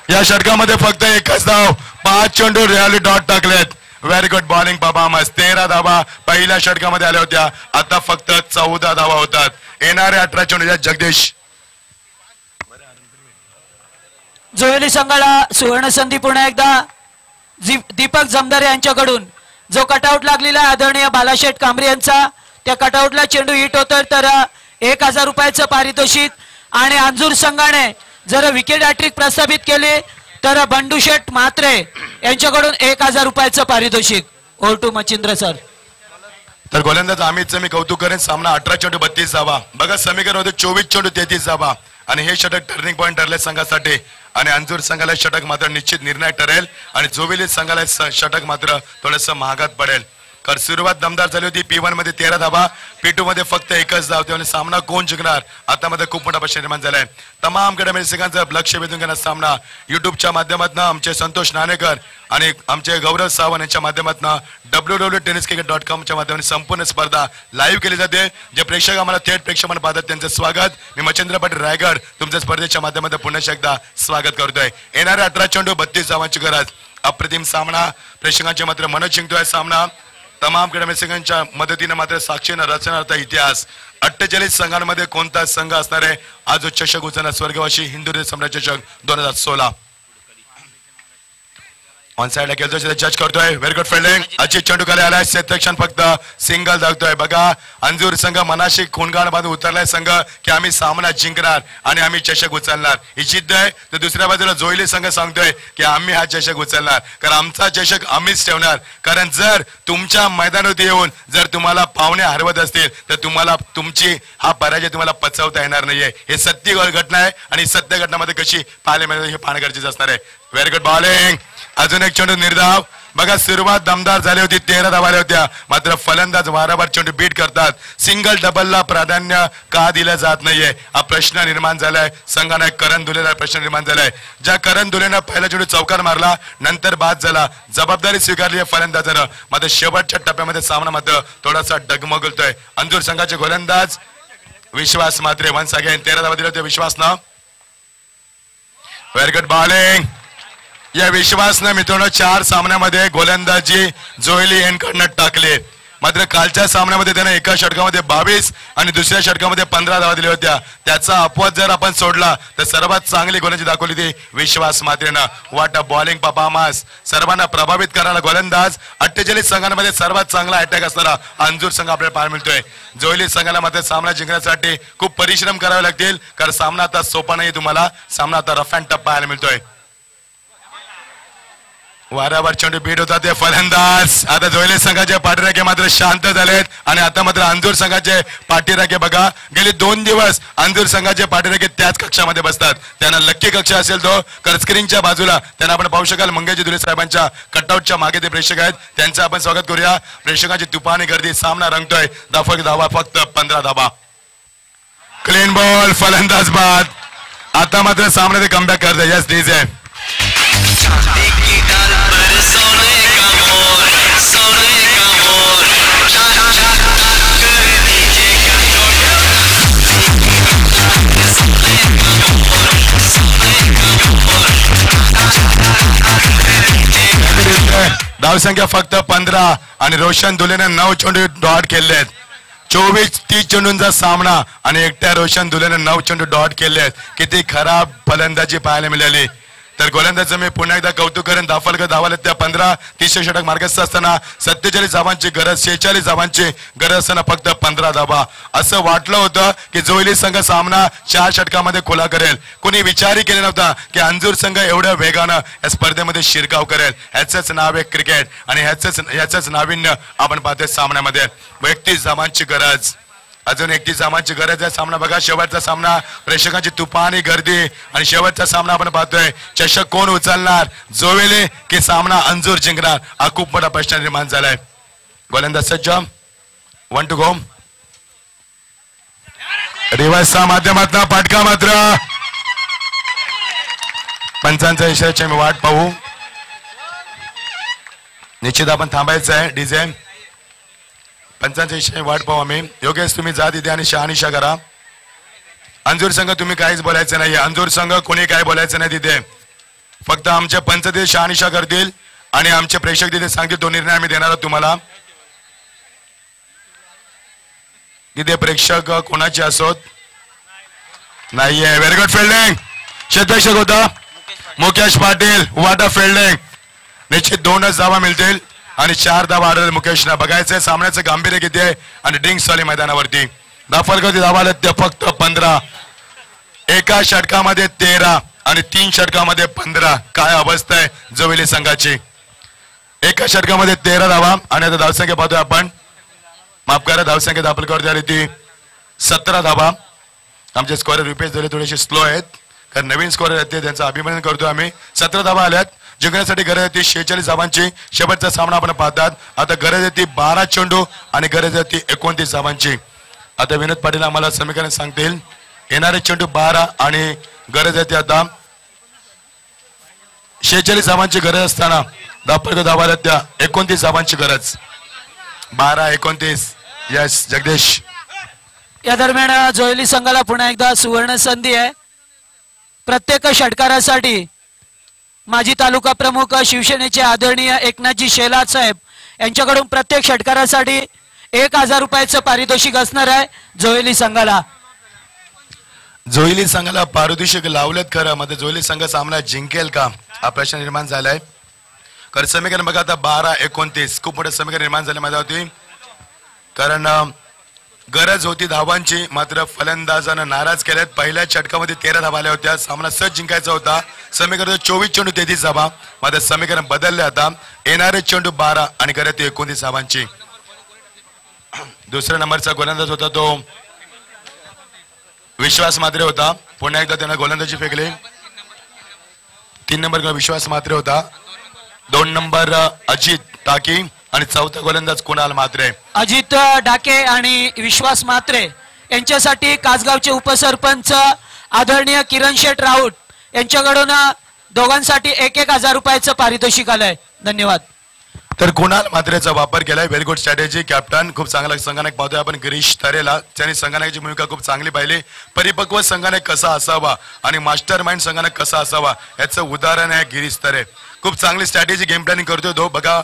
या षटकामध्ये फक्त एकच धाव 5 चेंडू रियाली डॉट टाकलेत व्हेरी गुड बॉलिंग परफॉर्मन्स 13 धावा पहिल्या षटकामध्ये आल्या होत्या आता फक्त 14 धावा होतात येणारे 18 चेंडू जगदीश जोयली संघाला सुवर्ण संधी पुन्हा एकदा दीपक जमदारे यांच्याकडून जो कटआउट लागलेला आहे आदरणीय बालाशेठ कांबरे यांचा त्या कटआउटला चेंडू हिट होतोय तर 1000 रुपयाचं पारितोषिक आणि अंजूर संघाने जर विकेट हॅट्रिक प्रस्थापित केली तर बंडू शेठ म्हात्रे यांच्याकडून 1000 रुपयाचं पारितोषिक ओव्हर टू मच्छिंद्र सर. तर गोलंदाज अमितचं मी कौतुक करेन. सामना 18-32 धावा. बघा समीकरण होते 24-33 धावा आणि हे षटक टर्निंग पॉईंट ठरले संघासाठी आणि अंजूर संघाला षटक मात्र निश्चित निर्णायक ठरेल आणि जोविली संघाला षटक मात्र थोडंसं महागात पडेल. कारण सुरुवात दमदार झाली होती. P1 मध्ये 13 धावा, P2 मध्ये फक्त एकच धाव आणि सामना कोण जिंकणार आता मध्ये खूप मोठा प्रश्न निर्माण झालाय. तमाम कडमेसिकांचं लक्ष वेधून घेण्याचा सामना युट्यूबच्या माध्यमातून आमचे संतोष नाणेकर आणि आमचे गौरव सावंत यांच्या माध्यमातून www.tenniscricket.com च्या माध्यमातून संपूर्ण स्पर्धा लाईव्ह केली जाते. जे प्रेक्षक आम्हाला थेट प्रेक्षपण पाहतात त्यांचं स्वागत. मी मच्छिंद्र पाटील रायगड तुमच्या स्पर्धेच्या माध्यमातून पुन्हा एकदा स्वागत करतोय. येणाऱ्या 18-32 धावांची गरज. अप्रतिम सामना प्रेक्षकांचे मात्र मन जिंकतोय. सामना तमाम कडमेसिकांच्या मदतीने मात्र साक्षीनं रचणारा इतिहास. 48 संघांमध्ये कोणता संघ असणार आहे आज चषक उचलणार स्वर्गवासी हिंदू सम्राट चषक 2016. ऑन साइड खेळतोय जज करतोय. Very good fielding. अचित चेंडू खाली आलाय. क्षेत्ररक्षण फक्त सिंगल दाखवतोय. बघा अंजूर संघ मनाशी खूणगाण बांधून उतरलाय संघ की आम्ही सामना जिंकणार आणि आम्ही चषक उचलणार ही जिद्द आहे. तर दुसऱ्या बाजूला जोईली संघ सांगतोय की आम्ही हा चषक उचलणार कारण आमचा चषक आम्हीच ठेवणार. कारण जर तुमच्या मैदानात येऊन जर तुम्हाला पाहुणे हरवत असतील तर तुम्हाला तुमची हा पराजय तुम्हाला पचवता येणार नाहीये. हे सत्य घटना आहे आणि सत्य घटनामध्ये कशी पाहायला मिळेल हे पाहणं गरजेचं असणार आहे. Very good bowling. अजून एक चेंडू निर्धाव. बघा सुरुवात दमदार झाली होती. 13 धावा आल्या होत्या मात्र फलंदाज वारंवार चेंडू बीट करतात. सिंगल डबलला प्राधान्य का दिलं जात नाहीये हा प्रश्न निर्माण झालाय. संघाने करण दुलेला प्रश्न निर्माण झालाय. ज्या करण दुलेनं पहिला चेंडू चौकार मारला नंतर बाद झाला. जबाबदारी स्वीकारली आहे फलंदाजानं मात्र शेवटच्या टप्प्यामध्ये सामना मात्र थोडासा डगमगतोय. अंजूर संघाचे गोलंदाज विश्वास मात्रे वन्स अगेन 13 धावा दिल्या होत्या विश्वासनं. Very good bowling. या विश्वासनं मित्रांनो 4 सामन्यामध्ये गोलंदाजी जोईली यांकडनं टाकले. मात्र कालच्या सामन्यामध्ये त्याने एका षटकामध्ये 22 आणि दुसऱ्या षटकामध्ये 15 धावा दिल्या होत्या. त्याचा अपवाद जर आपण सोडला तर सर्वात चांगली गोलंदाजी दाखवली ती विश्वास मात्रेनं. वाट अ बॉलिंग परफॉर्मन्स. सर्वांना प्रभावित करणारा गोलंदाज. 48 संघांमध्ये सर्वात चांगला अटॅक असणारा अंजूर संघ आपल्याला पाहायला मिळतोय. जोईली संघाला मात्र सामना जिंकण्यासाठी खूप परिश्रम करावे लागतील कारण सामना आता सोपा नाही. तुम्हाला सामना आता रफ अँड टफ पाहायला मिळतोय. वारंवार चेंडू बीट होता ते फलंदाज. आता जोईली संघाचे पाठीराखे मात्र शांत झालेत आणि आता मात्र अंजूर संघाचे पाठीराखे बघा गेले 2 दिवस अंजूर संघाचे पाठीराखे त्याच कक्षामध्ये बसतात. त्यांना लक्की कक्ष असेल तो कारण स्क्रीनच्या बाजूला त्यांना आपण पाहू शकाल. मंगेशजी दुले साहेबांच्या कटआउटच्या मागे ते प्रेक्षक आहेत. त्यांचं आपण स्वागत करूया. प्रेक्षकांची तुफानी गर्दी. सामना रंगतोय. धावा फक्त 15 धावा. Clean ball. फलंदाज बाद. आता मात्र सामन्यात कमबॅक करतोय. यस दिस आहे धावसंख्या फक्त 15 आणि रोशन दुलेने 9 चेंडू डॉट केलेत. 24-30 चेंडूंचा सामना आणि एकट्या रोशन दुलेने 9 चेंडू डॉट केलेत. किती खराब फलंदाजी पाहायला मिळाली. तर गोलंदाजाचं मी पुन्हा एकदा कौतुक करेन. धावाला त्या 15 30 षटक मार्गस्थ असताना 47 धावांची गरज 46 धावांची गरज असताना फक्त 15 धावा. असं वाटलं होतं की जोईली संघ सामना 4 षटकामध्ये खुला करेल. कोणी विचारही केला नव्हता की अंजूर संघ एवढ्या वेगानं या स्पर्धेमध्ये शिरकाव करेल. ह्याचंच नाव आहे क्रिकेट आणि ह्याचंच नाविन्य आपण पाहतोय सामन्यामध्ये. 31 धावांची गरज. अजून 31 धावांची गरज आहे. सामना बघा शेवटचा सामना. प्रेक्षकांची तुफानी गर्दी आणि शेवटचा सामना आपण पाहतोय. चषक कोण उचलणार जोईली की सामना अंजूर जिंकणार हा खूप मोठा प्रश्न निर्माण झालाय. गोलंदाज सज्ज. 1 to go. रिव्हर्सच्या माध्यमातून पाटका मात्र पंचांचा इशाऱ्याची मी वाट पाहू. निश्चित आपण थांबायचं आहे. डीजे पंचांच्या इशाऱ्याची वाट पाहू आम्ही. योगेश तुम्ही जा तिथे आणि शहानिशा करा. अंजूर संघ तुम्ही काहीच बोलायचं नाही. अंजूर संघ कोणी काय बोलायचं नाही तिथे. फक्त आमचे पंच तिथे शहानिशा करतील आणि आमचे प्रेक्षक तिथे सांगतील. तो निर्णय आम्ही देणार आहोत तुम्हाला. तिथे प्रेक्षक कोणाचे असोत नाहीये. Very good fielding. क्षेत्ररक्षक होता मुकेश पाटील. वाट अ फिल्डिंग. निश्चित 2च धावा मिळतील आणि 4 धावा आढळले मुकेशला. बघायचंय सामन्याचं गांभीर्य किती आहे आणि ड्रिंक्स वाली मैदानावरती. दाफलगती धावा आल्या त्या फक्त 15. एका षटकामध्ये 13 आणि 3 षटकामध्ये 15. काय अवस्था आहे जोईली संघाची. एका षटकामध्ये 13 धावा आणि आता धावसंख्या पाहतोय आपण. माफ करा, धावसंख्या दाखल करते आली ती 17 धावा. आमचे स्कोअर रुपेश जरी थोडेसे स्लो आहेत, कारण नवीन स्कोअर आहेत ते त्यांचं अभिनंदन करतो आम्ही. 17 धावा आल्यात. जिंकण्यासाठी गरज आहे ती 46 धावांची. शेवटचा सामना आपण पाहतात. आता गरज आहे ती 12 चेंडू आणि गरज आहे ती 29 धावांची. आता विनोद पाटील आम्हाला समीकरण सांगतील. येणारे चेंडू 12 आणि गरज आहे ती आता 46 धावांची गरज असताना धावा आल्या त्या 29 धावांची गरज. 12-29. यस जगदीश. या दरम्यान जोयली संघाला पुन्हा एकदा सुवर्ण संधी आहे. प्रत्येक षटकारासाठी माजी तालुका प्रमुख शिवसेनेचे आदरणीय एकनाथजी शेलार साहेब यांच्याकडून प्रत्येक षटकारासाठी 1000 रुपयाचं पारितोषिक असणार आहे जोयली संघाला. जोयली संघाला पारितोषिक लावलेत खरं, मध्ये जोयली संघ सामना जिंकेल का हा प्रश्न निर्माण झालाय. कारण समीकरण बघा आता 12-29 खूप मोठं समीकरण निर्माण झालं माझ्या होती. कारण गरज होती धावांची, मात्र फलंदाजानं नाराज केल्यात. पहिल्या षटकामध्ये 13 धावा आल्या होत्या. सामना सहज जिंकायचा होता. समीकरण 24 चेंडू 33 धावा. मात्र समीकरण बदलले आता. येणारे चेंडू 12 आणि गरज 29 धावांची. दुसऱ्या नंबरचा गोलंदाज होता तो विश्वास मात्रे होता. पुन्हा एकदा त्यांना गोलंदाजी फेकली. 3 नंबर विश्वास मात्रे होता. 2 नंबर अजित टाकी आणि चौथा गोलंदाज कुणाल मात्रे. अजित डाके आणि विश्वास मात्रे यांच्यासाठी कासगावचे उपसरपंच आदरणीय किरण शेठ राऊत यांच्याकडून दोघांसाठी 1000 रुपयाचं पारितोषिक आलंय. धन्यवाद. तर कुणाल मात्रेचा वापर केलाय. Very good strategy. कॅप्टन खूप चांगला संघानायक पाहतोय आपण गिरीश तरेला. त्यांनी संघानायकाची भूमिका खूप चांगली पाहिली. परिपक्व संघानायक कसा असावा आणि मास्टर माइंड संघानायक कसा असावा याचं उदाहरण आहे गिरीश तरे. खूप चांगली स्ट्रॅटेजी गेम प्लॅनिंग करतोय तो. बघा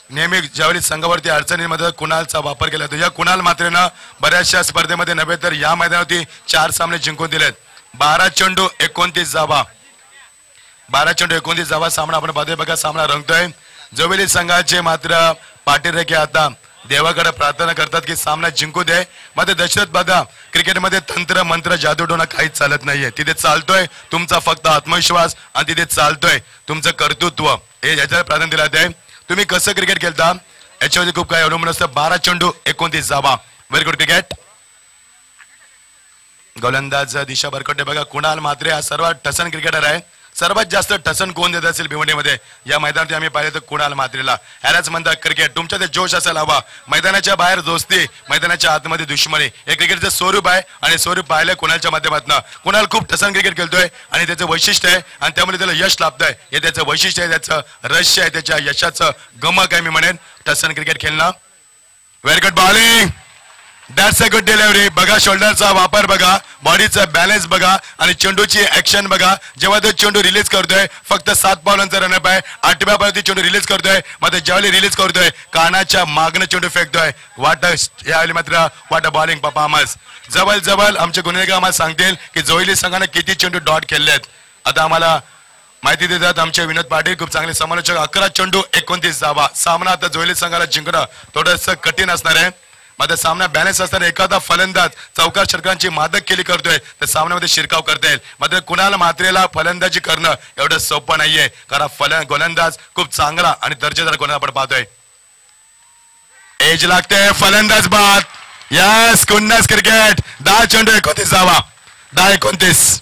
नेहमी ज्यावेळी संघावरती अडचणीमध्ये कुणालचा वापर केला जातो. या कुणाल मात्रेनं बऱ्याचशा स्पर्धेमध्ये नव्हे तर या मैदानावरती 4 सामने जिंकून दिलेत. 12 चेंडू 29 धावा. 12 चेंडू 29 धावा सामना आपण पाहतोय. बघा सामना रंगतोय. जोवेली संघाचे मात्र पाटील रेखे आता देवाकडे प्रार्थना करतात की सामना जिंकू दे. मात्र दशरथ बघा क्रिकेटमध्ये तंत्र मंत्र जादूटोना काहीच चालत नाहीये. तिथे चालतोय तुमचा फक्त आत्मविश्वास आणि तिथे चालतोय तुमचं कर्तृत्व. हे याच्यावर प्राधान्य दिलं आहे. तुम्ही कसं क्रिकेट खेळता याच्यावरती खूप काही अवलंबून असतं. 12 चेंडू 29 धावा. Very good cricket. गोलंदाज दिशा बरकटे. बघा कुणाल मात्रे हा सर्वात टसन क्रिकेटर आहे. सर्वात जास्त टसन कोण देत असेल भिवंडीमध्ये या मैदानात आम्ही पाहिले तर कुणाल मात्रेला. ह्यालाच म्हणतात क्रिकेट. तुमच्या ते जोश असायला हवा. मैदानाच्या बाहेर दोस्ती, मैदानाच्या आतमध्ये दुश्मनी, हे क्रिकेटचं स्वरूप आहे आणि स्वरूप पाहिलंय कुणालच्या माध्यमातून. कुणाल खूप टसन क्रिकेट खेळतोय आणि त्याचं वैशिष्ट्य आहे आणि त्यामुळे त्याला यश लाभतंय. हे त्याचं वैशिष्ट्य आहे, त्याचं रहस्य आहे, त्याच्या यशाचं गमक आहे मी म्हणेन टसन क्रिकेट खेळणं. Very good bowling. That's a good delivery. बघा शोल्डरचा वापर बघा, बॉडीचा बॅलन्स बघा आणि चेंडूची ऍक्शन बघा. जेव्हा तो चेंडू रिलीज करतोय फक्त 7 पावलांचा रनअप आहे. 8व्या पावलावरती चेंडू रिलीज करतोय. मात्र ज्यावेळी रिलीज करतोय कानाच्या मागणं चेंडू फेकतोय. यावेळी मात्र वाट बॉलिंग परफॉर्मन्स. जवळ आमचे गुन्हेगार आम्हाला सांगतील की जोयली संघाने किती चेंडू डॉट खेळलेत. आता आम्हाला माहिती देतात आमचे विनोद पाटील, खूप चांगले समालोचक. 11 चेंडू 29 धावा. सामना आता जोयली संघाला जिंकणं थोडंसं कठीण असणार आहे. मात्र सामना बॅलन्स असताना एखादा फलंदाज चौकार षटकांची मादक केली करतोय तर सामन्यामध्ये शिरकाव करता येईल. मात्र कुणाल मात्रेला फलंदाजी करणं एवढं सोपं नाहीये, कारण गोलंदाज खूप चांगला आणि दर्जेदार गोलंदाज आपण पाहतोय. एज लागते फलंदाज बाद. Yes कुन्नस cricket. 10 चेंडू 29 धावा. 10-29.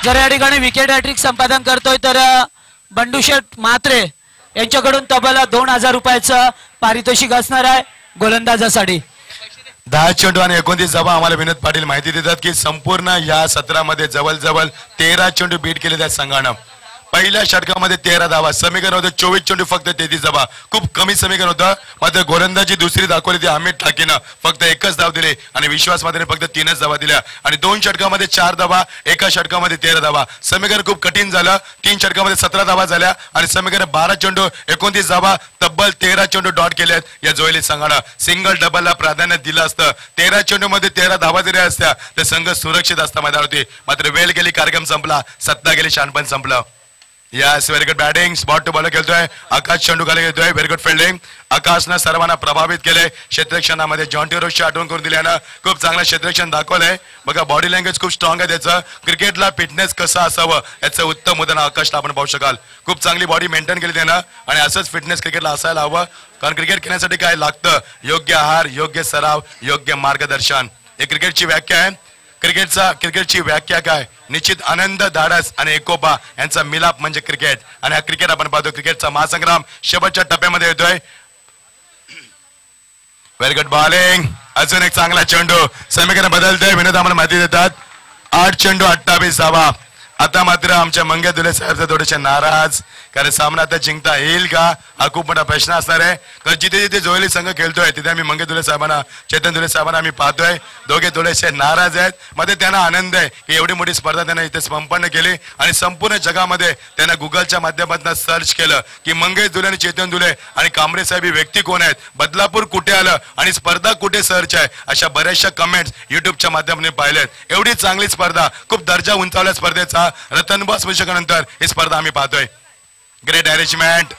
जर या ठिकाणी विकेट हॅट्रिक संपादन करतोय तर बंडू शेठ म्हात्रे यांच्याकडून तब्बल 2000 रुपयाचं पारितोषिक असणार आहे गोलंदाजासाठी. 10 चेंडू आणि 29 धावा. आम्हाला विनोद पाटील माहिती देतात की संपूर्ण या सत्रामध्ये जवळजवळ 13 चेंडू बीट केले त्या संघानं. पहिल्या षटकामध्ये 13 धावा, समीकरण होतं 24 चेंडू फक्त 33 धावा. खूप कमी समीकरण होतं. मात्र गोलंदाजी दुसरी दाखवली ती अमित ठाकेनं फक्त 1च धाव दिली आणि विश्वास मात्रेने फक्त 3च धावा दिल्या आणि 2 षटकामध्ये 4 धावा, एका षटकामध्ये 13 धावा. समीकरण खूप कठीण झालं. 3 षटकामध्ये 17 धावा झाल्या आणि समीकरण 12 चेंडू 29 धावा, तब्बल 13 चेंडू डॉट केलेत या जोयली संघानं. सिंगल डबलला प्राधान्य दिलं असतं. 13 चेंडूमध्ये 13 धावा दिल्या असत्या तर संघ सुरक्षित असता मैदानावरती. मात्र वेळ गेली, कार्यक्रम संपला, सत्ता गेली, शानपण संपलं. Yes, very good batting. Spot to bowler खेळतोय आकाश, चेंडू खाली घेतोय. Very good fielding. आकाशनं सर्वांना प्रभावित केलंय. क्षेत्ररक्षणामध्ये जॉन्टी रोजची आठवण करून दिल्यानं खूप चांगलं क्षेत्ररक्षण दाखवलंय. बघा बॉडी लँग्वेज खूप स्ट्रॉंग आहे त्याचं. क्रिकेटला फिटनेस कसं असावं याचं उत्तम उदाहरण आकाशला आपण पाहू शकाल. खूप चांगली बॉडी मेंटेन केली त्यानं आणि असंच फिटनेस क्रिकेटला असायला हवं. कारण क्रिकेट खेळण्यासाठी काय लागतं? योग्य आहार, योग्य सराव, योग्य मार्गदर्शन. हे क्रिकेटची व्याख्या आहे. क्रिकेटची व्याख्या काय? निश्चित आनंद, धाडस आणि एकोपा यांचा मिलाप म्हणजे क्रिकेट. आणि हा क्रिकेट आपण पाहतो. क्रिकेटचा महासंग्राम शेवटच्या टप्प्यामध्ये येतोय. Very good bowling. अजून एक चांगला चेंडू. समीकरण बदलतंय. विनोद आम्हाला माहिती देतात. 8 चेंडू 28 धावा. आता मात्र आमच्या मंगे दुले साहेब थोडेसे नाराज, कारण सामना आता जिंकता येईल का हा खूप मोठा प्रश्न असणार आहे. कारण जिथे जिथे जोयली संघ खेळतोय तिथे आम्ही मंगे दुले साहेबांना, चेतन दुले साहेबांना आम्ही पाहतोय. दोघे थोडेसे नाराज आहेत. मध्ये त्यांना आनंद आहे की एवढी मोठी स्पर्धा त्यांना इथे संपन्न केली आणि संपूर्ण जगामध्ये त्यांना गुगलच्या माध्यमातून सर्च केलं की मंगेश दुले आणि चेतन दुले आणि कांबळे साहेब ही व्यक्ती कोण आहेत, बदलापूर कुठे आलं आणि स्पर्धा कुठे सर्च आहे, अशा बऱ्याचशा कमेंट्स युट्यूबच्या माध्यमातून पाहिल्यात. एवढी चांगली स्पर्धा, खूप दर्जा उंचावल्या स्पर्धेचा. रतनबास वर्षानंतर ही स्पर्धा आम्ही पाहतोय. Great arrangement.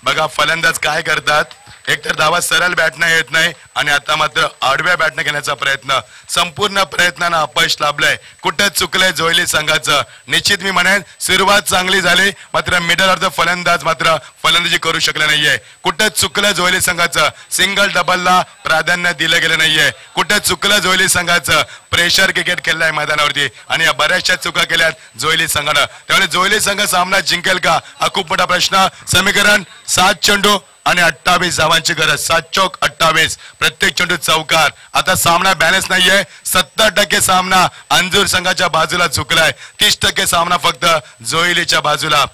बघा फलंदाज काय करतात. एकतर धावा सरळ बॅटनं येत नाही आणि आता मात्र आडव्या बॅटनं घेण्याचा प्रयत्न. संपूर्ण प्रयत्नानं अपयश लाभलंय. कुठं चुकलंय जोयली संघाचं. निश्चित मी म्हणेन सुरुवात चांगली झाली, मात्र मिडल ऑफ द फलंदाज मात्र फलंदाजी करू शकले नाहीये. कुठं चुकलं जोयली संघाचं. सिंगल डबलला प्राधान्य दिलं गेलं नाहीये. कुठं चुकलं जोयली संघाचं. प्रेशर क्रिकेट खेळलाय मैदानावरती आणि या बऱ्याचशा चुका केल्यात जोयली संघानं. त्यामुळे जोयली संघ सामना जिंकेल का हा खूप मोठा प्रश्न. समीकरण 7 चेंडू आणि 28 धावांची गरज. 7 चौक 28, प्रत्येक चेंडू चौकार. आता सामना बॅलन्स नाहीये. 70% सामना अंजूर संघाच्या बाजूला चुकलाय. 30% सामना फक्त जोईलीच्या बाजूला.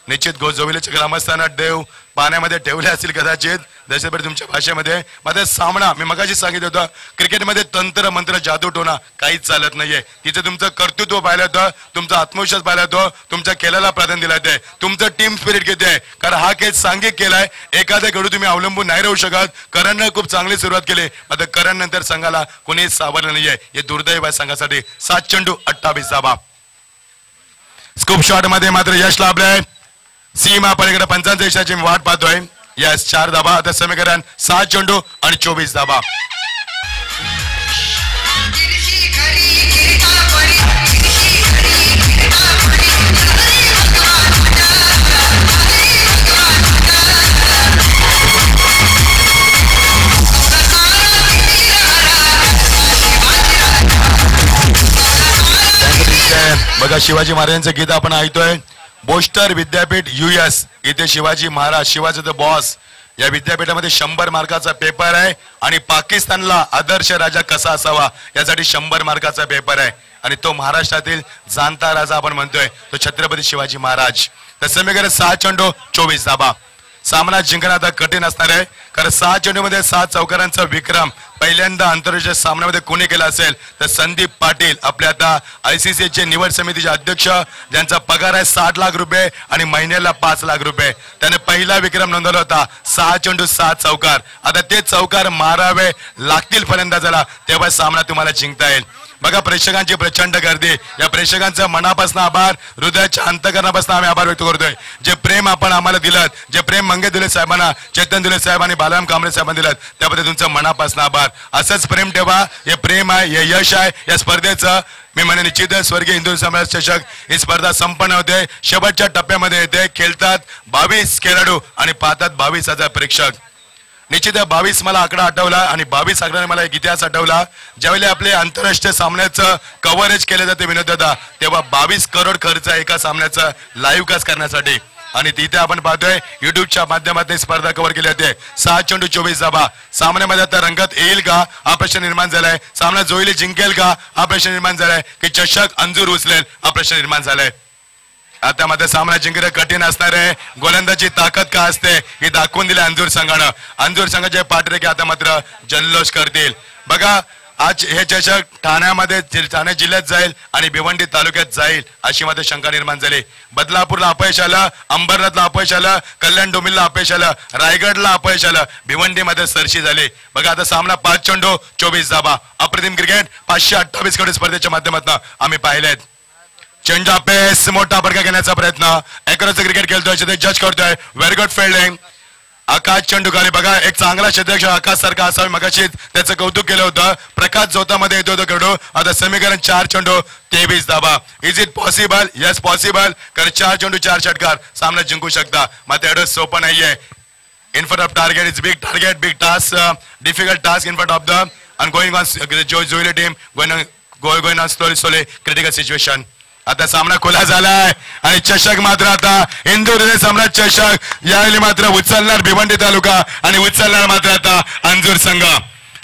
निश्चित जोईलीच्या ग्रामस्थांना देव पाण्यामध्ये ठेवले असतील कदाचित देशभर तुमच्या भाषेमध्ये. मात्र सामना मी मगाशी सांगितलं होतं, क्रिकेटमध्ये तंत्र मंत्र जादू टोना काहीच चालत नाहीये. तिथे तुमचं कर्तृत्व पाहिलं होतं, तुमचा आत्मविश्वास पाहिला होतो, तुमच्या खेळाला प्राधान्य दिलं आहे, तुमचं टीम स्पिरिट किती आहे. कारण हा खेळ सांघिक केलाय. एखाद्या खेळू तुम्ही अवलंबून नाही राहू शकत. करणनं खूप चांगली सुरुवात केली, मात्र करण नंतर संघाला कोणीच सावरलं नाहीये. हे दुर्दैव आहे संघासाठी. 7 चेंडू 28 धावा. स्कूप शॉट मध्ये मात्र यश लाभलंय. सीमा पलीकडे 55 यशाची मी वाट पाहतोय. यस 4 धावा. आता समीकरण 7 चेंडू आणि 24 धावा. बघा शिवाजी महाराजांचं गीत आपण ऐकतोय. बोस्टर विद्यापीठ US इथे शिवाजी महाराज, शिवाजी द बॉस या विद्यापीठामध्ये 100 मार्काचा पेपर आहे आणि पाकिस्तानला आदर्श राजा कसा असावा यासाठी 100 मार्काचा पेपर आहे आणि तो महाराष्ट्रातील जाणता राजा आपण म्हणतोय तो छत्रपती शिवाजी महाराज. तर समीकरण 7 चेंडू 24 धावा. सामना जिंकणं आता कठीण असणार आहे, कारण 6 चेंडूमध्ये 7 चौकारांचा विक्रम पहिल्यांदा आंतरराष्ट्रीय सामन्यामध्ये कोणी केला असेल तर संदीप पाटील, आपले आता ICC चे निवड समितीचे अध्यक्ष, ज्यांचा पगार आहे 60 लाख रुपये आणि महिन्याला 5 लाख रुपये. त्याने पहिला विक्रम नोंदवला होता. 6 चेंडू 7 चौकार. आता ते चौकार मारावे लागतील फलंदाजाला, तेव्हा सामना तुम्हाला जिंकता येईल. बघा प्रेक्षकांची प्रचंड गर्दी. या प्रेक्षकांचा मनापासून आभार, हृदयाच्या अंतकरणापासून आम्ही आभार व्यक्त करतोय. जे प्रेम आपण आम्हाला दिलं, जे प्रेम मंगे दुले साहेबांना, चेतन दुले साहेब आणि बालाराम कांबळे साहेबांना दिलं, त्याबद्दल तुमचं मनापासून आभार. असंच प्रेम ठेवा. हे प्रेम आहे, हे यश आहे या स्पर्धेचं. मी म्हणे निश्चित स्वर्गीय हिंदू समाज चषक ही स्पर्धा संपन्न होते, शेवटच्या टप्प्यामध्ये येते. खेळतात 22 खेळाडू आणि पाहतात 22,000 प्रेक्षक. निश्चित 22 मला आकडा आठवला आणि 22 आकड्याने मला एक इतिहास आठवला. ज्यावेळी आपले आंतरराष्ट्रीय सामन्याचं कव्हरेज केले जाते विनोद दादा, तेव्हा 22 करोड खर्च आहे एका सामन्याचं लाईव्ह कास्ट करण्यासाठी. आणि तिथे आपण पाहतोय युट्यूबच्या माध्यमातून स्पर्धा कव्हर केली जाते. 7 चेंडू 24 धावा. सामन्यामध्ये आता रंगत येईल का हा प्रश्न निर्माण झालाय. सामना जोईली जिंकेल का हा प्रश्न निर्माण झालाय की चषक अंजूर उचलेल हा प्रश्न निर्माण झालाय. आता मात्र सामना जिंकणं कठीण असणार आहे. गोलंदाजी ताकद का असते ही दाखवून दिली अंजूर संघानं. अंजूर संघाचे पाठरे की आता मात्र जल्लोष करतील. बघा आज हे चषक ठाण्यामध्ये ठाणे जिल्ह्यात जाईल आणि भिवंडी तालुक्यात जाईल अशी मात्र शंका निर्माण झाली. बदलापूरला अपयश आलं, अंबरनाथला अपयश आलं, कल्याण डोंबिवलीला अपयश आलं, रायगडला अपयश आलं, भिवंडीमध्ये सरशी झाली. बघा आता सामना 5 चेंडू 24 धाबा. अप्रतिम क्रिकेट 528 कोटी स्पर्धेच्या माध्यमातून आम्ही पाहिलेत. चेंडू पेस मोठा फटका घेण्याचा प्रयत्न एकरच क्रिकेट खेळतोय, ते जज करतोय. Very good fielding. आकाश चेंडू खाली. बघा एक चांगला क्षेत्ररक्षक आकाश सारखा असावे, मगाशीच त्याचं कौतुक केलं होतं. प्रकाश जोतामध्ये येतो तो खेळू. आता समीकरण 4 चेंडू 23 धाबा. Is it possible? Yes possible. कारण 4 चेंडू 4 षटकार सामना जिंकू शकता. मात्र एवढं सोपं नाहीये. In front of target is big target, big task, difficult task in front of the and going on Joely team going on slowly critical situation. आता सामना खुला झालाय आणि चषक मात्र आता इंदूर सम्राट चषक यावेळी मात्र उचलणार भिवंडी तालुका आणि उचलणार मात्र आता अंजूर संघ.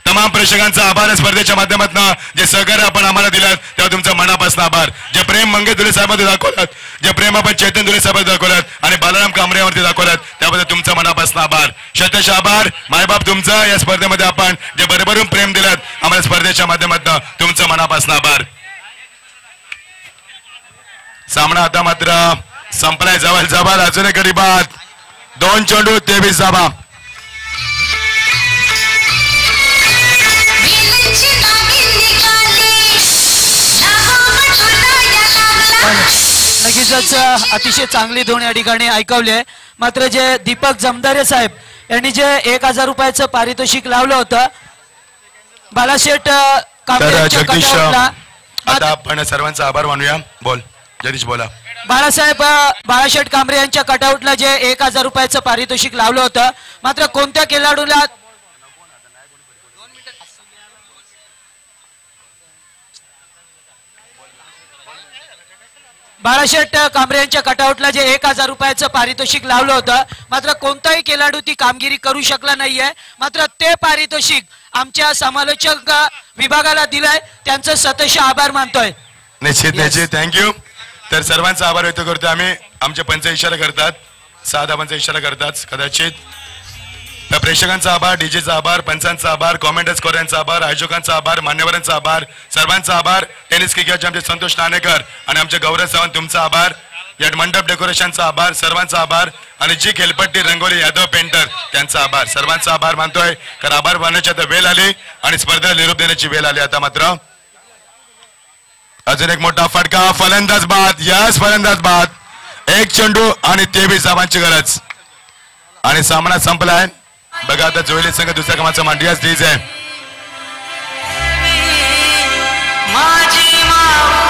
तमाम प्रेक्षकांचा आभार. स्पर्धेच्या माध्यमातून जे सहकार्य आपण आम्हाला दिलात तेव्हा तुमचं मनापासून आभार. जे प्रेम मंगे दुले साहेबांनी दाखवलात, जे प्रेम आपण चैतन्य दुले साहेबांनी दाखवलात आणि बालाराम कांबरेवरती दाखवलात त्याबद्दल तुमचं मनापासून आभार. शतश आभार मायबाप तुमचं. या स्पर्धेमध्ये आपण जे भरभरून प्रेम दिलात आम्हाला स्पर्धेच्या माध्यमातून तुमचं मनापासून आभार. सामना आता मात्र संपलाय. जवळ अजून एक गडी बाद. 2 चेंडू 23 धाबा. नक्कीच अतिशय चांगली धोरण या ठिकाणी ऐकवले. मात्र जे दीपक जमदारे साहेब यांनी जे 1000 रुपयाचं पारितोषिक लावलं होतं बालाशेठ जगदीश आता आपण सर्वांचा आभार मानूया. बोल जगदीश बोला. बाळाशेठ कांबरे यांच्या कटआउटला जे 1000 रुपयाचं पारितोषिक लावलं होतं मात्र कोणत्या खेळाडूला बाळाशेठ कांबरे यांच्या कटआउटला जे 1000 रुपयाचं पारितोषिक लावलं होतं मात्र कोणताही खेळाडू ती कामगिरी करू शकला नाहीये. मात्र ते पारितोषिक आमच्या समालोचक विभागाला दिलंय, त्यांचं सतश आभार मानतोय. निश्चित थँक्यू. तर सर्वांचा आभार व्यक्त करतो आम्ही. आमचे पंच इशारा करतात, 6 पंच इशारा करतात कदाचित. तर प्रेक्षकांचा आभार, डीजेचा आभार, पंचांचा आभार, कॉमेंटर्स कोऱ्यांचा आभार, आयोजकांचा आभार, मान्यवरांचा आभार, सर्वांचा आभार. टेनिस क्रिकेटचे आमचे संतोष नाणेकर आणि आमचे गौरव सावंत तुमचा आभार. या मंडप डेकोरेशनचा आभार, सर्वांचा आभार. आणि जी खेळपट्टी रंगोली यादव पेंटर त्यांचा आभार. सर्वांचा आभार मानतोय कारण आभार मानण्याची आता वेळ आली आणि स्पर्धेला निरोप देण्याची वेळ आली. आता मात्र अजून एक मोठा फटका. फलंदाज बाद. यस फलंदाज बाद. 1 चेंडू आणि 23 धावांची गरज आणि सामना संपलाय. बघा आता जोयली संघ दुसऱ्या क्रमांकाचा मांडियास डीजे. माझी माऊ